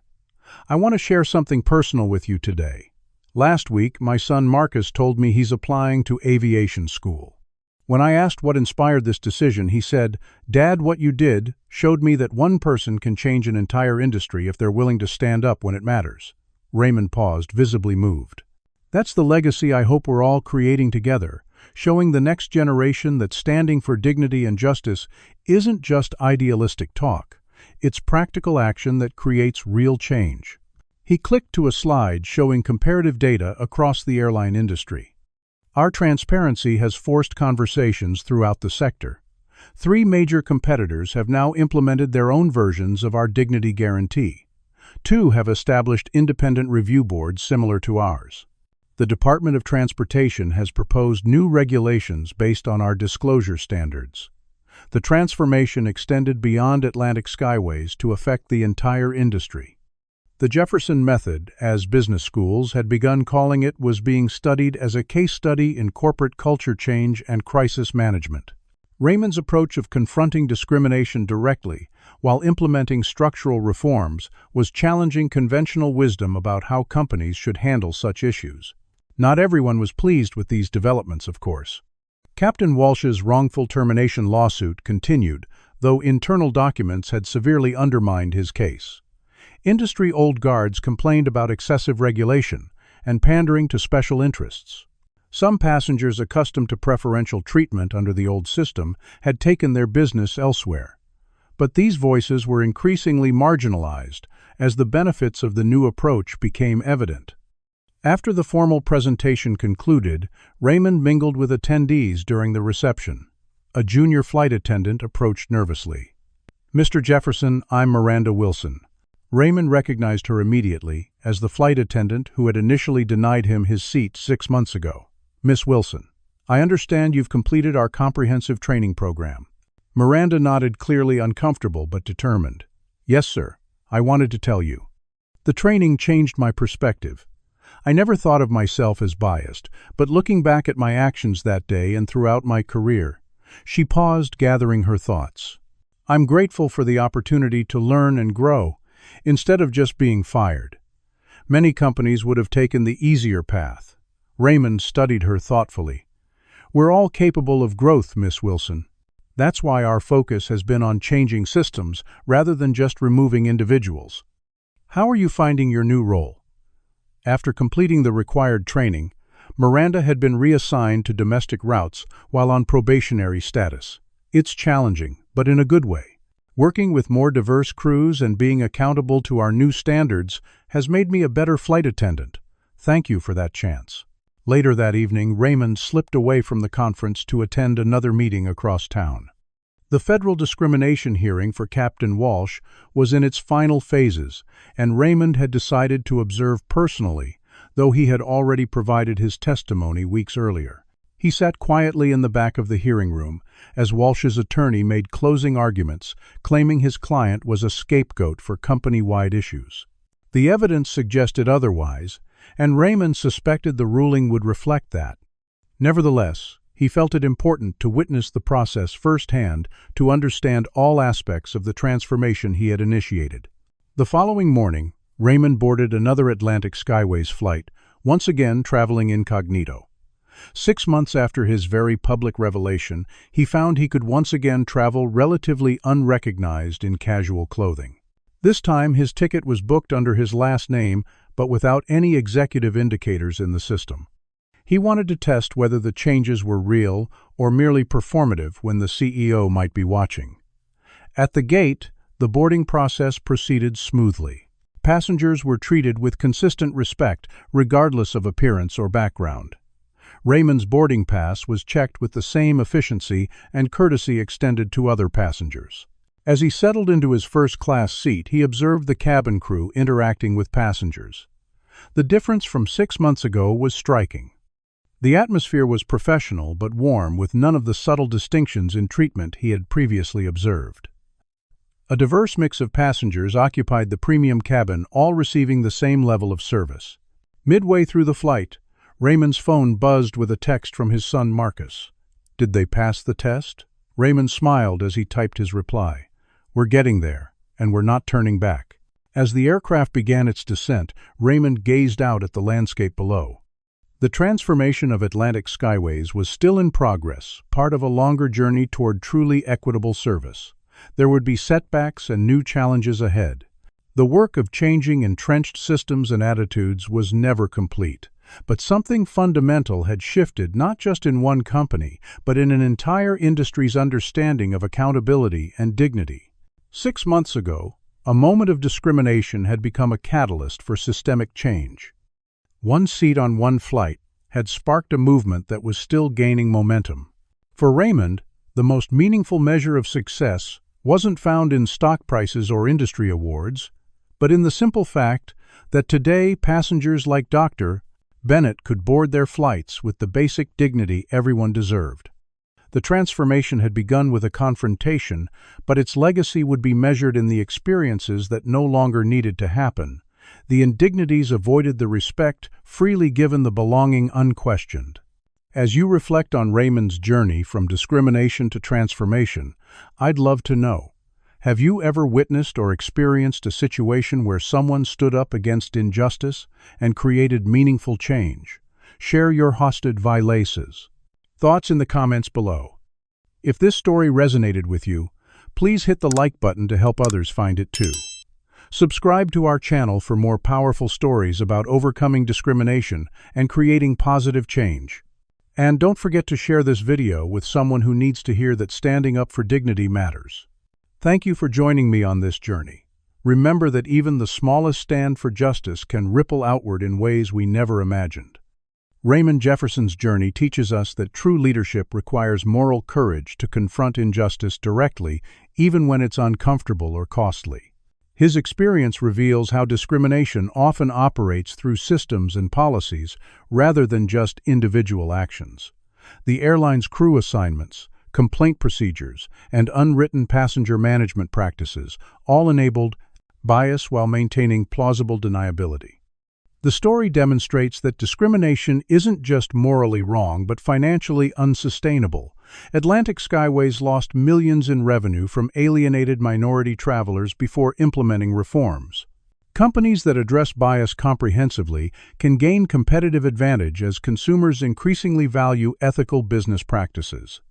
I want to share something personal with you today. Last week, my son Marcus told me he's applying to aviation school. When I asked what inspired this decision, he said, "Dad, what you did showed me that one person can change an entire industry if they're willing to stand up when it matters." Raymond paused, visibly moved. That's the legacy I hope we're all creating together, showing the next generation that standing for dignity and justice isn't just idealistic talk. It's practical action that creates real change. He clicked to a slide showing comparative data across the airline industry. Our transparency has forced conversations throughout the sector. 3 major competitors have now implemented their own versions of our dignity guarantee. 2 have established independent review boards similar to ours. The Department of Transportation has proposed new regulations based on our disclosure standards. The transformation extended beyond Atlantic Skyways to affect the entire industry. The Jefferson method, as business schools had begun calling it, was being studied as a case study in corporate culture change and crisis management. Raymond's approach of confronting discrimination directly while implementing structural reforms was challenging conventional wisdom about how companies should handle such issues. Not everyone was pleased with these developments, of course. Captain Walsh's wrongful termination lawsuit continued, though internal documents had severely undermined his case. Industry old guards complained about excessive regulation and pandering to special interests. Some passengers accustomed to preferential treatment under the old system had taken their business elsewhere. But these voices were increasingly marginalized as the benefits of the new approach became evident. After the formal presentation concluded, Raymond mingled with attendees during the reception. A junior flight attendant approached nervously. "Mr. Jefferson, I'm Miranda Wilson." Raymond recognized her immediately as the flight attendant who had initially denied him his seat 6 months ago. "Miss Wilson, I understand you've completed our comprehensive training program." Miranda nodded, clearly uncomfortable but determined. "Yes, sir. I wanted to tell you. The training changed my perspective. I never thought of myself as biased, but looking back at my actions that day and throughout my career." She paused, gathering her thoughts. "I'm grateful for the opportunity to learn and grow, instead of just being fired. Many companies would have taken the easier path." Raymond studied her thoughtfully. "We're all capable of growth, Miss Wilson. That's why our focus has been on changing systems rather than just removing individuals. How are you finding your new role?" After completing the required training, Miranda had been reassigned to domestic routes while on probationary status. "It's challenging, but in a good way. Working with more diverse crews and being accountable to our new standards has made me a better flight attendant. Thank you for that chance." Later that evening, Raymond slipped away from the conference to attend another meeting across town. The federal discrimination hearing for Captain Walsh was in its final phases, and Raymond had decided to observe personally, though he had already provided his testimony weeks earlier. He sat quietly in the back of the hearing room as Walsh's attorney made closing arguments, claiming his client was a scapegoat for company-wide issues. The evidence suggested otherwise, and Raymond suspected the ruling would reflect that. Nevertheless, He felt it important to witness the process firsthand to understand all aspects of the transformation he had initiated. The following morning, Raymond boarded another Atlantic Skyways flight, once again traveling incognito. 6 months after his very public revelation, he found he could once again travel relatively unrecognized in casual clothing. This time, his ticket was booked under his last name, but without any executive indicators in the system. He wanted to test whether the changes were real or merely performative when the CEO might be watching. At the gate, the boarding process proceeded smoothly. Passengers were treated with consistent respect, regardless of appearance or background. Raymond's boarding pass was checked with the same efficiency and courtesy extended to other passengers. As he settled into his first-class seat, he observed the cabin crew interacting with passengers. The difference from 6 months ago was striking. The atmosphere was professional but warm, with none of the subtle distinctions in treatment he had previously observed. A diverse mix of passengers occupied the premium cabin, all receiving the same level of service. Midway through the flight, Raymond's phone buzzed with a text from his son Marcus. Did they pass the test? Raymond smiled as he typed his reply. We're getting there, and we're not turning back. As the aircraft began its descent, Raymond gazed out at the landscape below. The transformation of Atlantic Skyways was still in progress, part of a longer journey toward truly equitable service. There would be setbacks and new challenges ahead. The work of changing entrenched systems and attitudes was never complete, but something fundamental had shifted not just in one company, but in an entire industry's understanding of accountability and dignity. 6 months ago, a moment of discrimination had become a catalyst for systemic change. One seat on one flight had sparked a movement that was still gaining momentum. For Raymond, the most meaningful measure of success wasn't found in stock prices or industry awards, but in the simple fact that today passengers like Dr. Bennett could board their flights with the basic dignity everyone deserved. The transformation had begun with a confrontation, but its legacy would be measured in the experiences that no longer needed to happen. The indignities avoided the respect freely given, the belonging unquestioned. As you reflect on Raymond's journey from discrimination to transformation, I'd love to know, have you ever witnessed or experienced a situation where someone stood up against injustice and created meaningful change? Share your hosted violaces. Thoughts in the comments below. If this story resonated with you, please hit the like button to help others find it too. Subscribe to our channel for more powerful stories about overcoming discrimination and creating positive change. And don't forget to share this video with someone who needs to hear that standing up for dignity matters. Thank you for joining me on this journey. Remember that even the smallest stand for justice can ripple outward in ways we never imagined. Raymond Jefferson's journey teaches us that true leadership requires moral courage to confront injustice directly, even when it's uncomfortable or costly. His experience reveals how discrimination often operates through systems and policies rather than just individual actions. The airline's crew assignments, complaint procedures, and unwritten passenger management practices all enabled bias while maintaining plausible deniability. The story demonstrates that discrimination isn't just morally wrong but financially unsustainable. Atlantic Skyways lost millions in revenue from alienated minority travelers before implementing reforms. Companies that address bias comprehensively can gain competitive advantage as consumers increasingly value ethical business practices.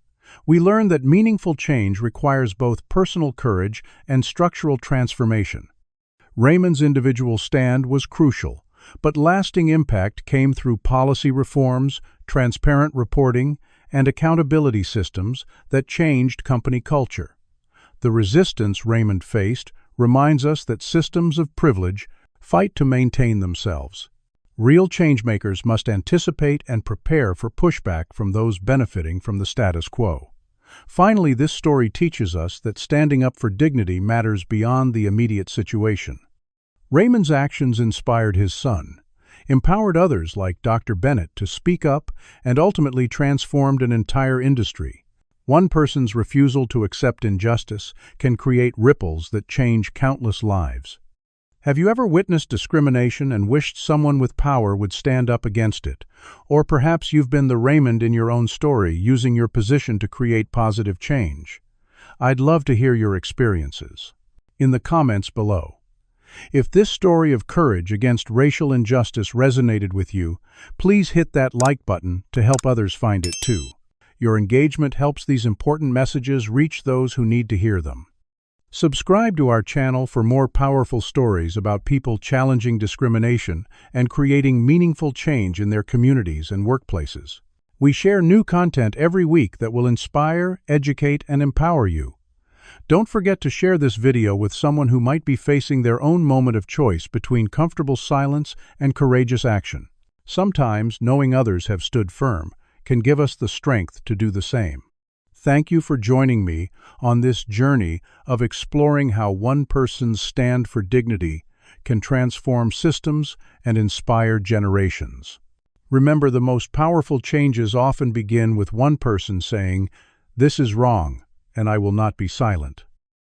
We learn that meaningful change requires both personal courage and structural transformation. Raymond's individual stand was crucial, but lasting impact came through policy reforms, transparent reporting, and accountability systems that changed company culture. The resistance Raymond faced reminds us that systems of privilege fight to maintain themselves. Real changemakers must anticipate and prepare for pushback from those benefiting from the status quo. Finally, this story teaches us that standing up for dignity matters beyond the immediate situation. Raymond's actions inspired his son, empowered others like Dr. Bennett to speak up, and ultimately transformed an entire industry. One person's refusal to accept injustice can create ripples that change countless lives. Have you ever witnessed discrimination and wished someone with power would stand up against it? Or perhaps you've been the Raymond in your own story, using your position to create positive change. I'd love to hear your experiences in the comments below. If this story of courage against racial injustice resonated with you, please hit that like button to help others find it too. Your engagement helps these important messages reach those who need to hear them. Subscribe to our channel for more powerful stories about people challenging discrimination and creating meaningful change in their communities and workplaces. We share new content every week that will inspire, educate, and empower you. Don't forget to share this video with someone who might be facing their own moment of choice between comfortable silence and courageous action. Sometimes, knowing others have stood firm can give us the strength to do the same. Thank you for joining me on this journey of exploring how one person's stand for dignity can transform systems and inspire generations. Remember, the most powerful changes often begin with one person saying, "This is wrong, and I will not be silent."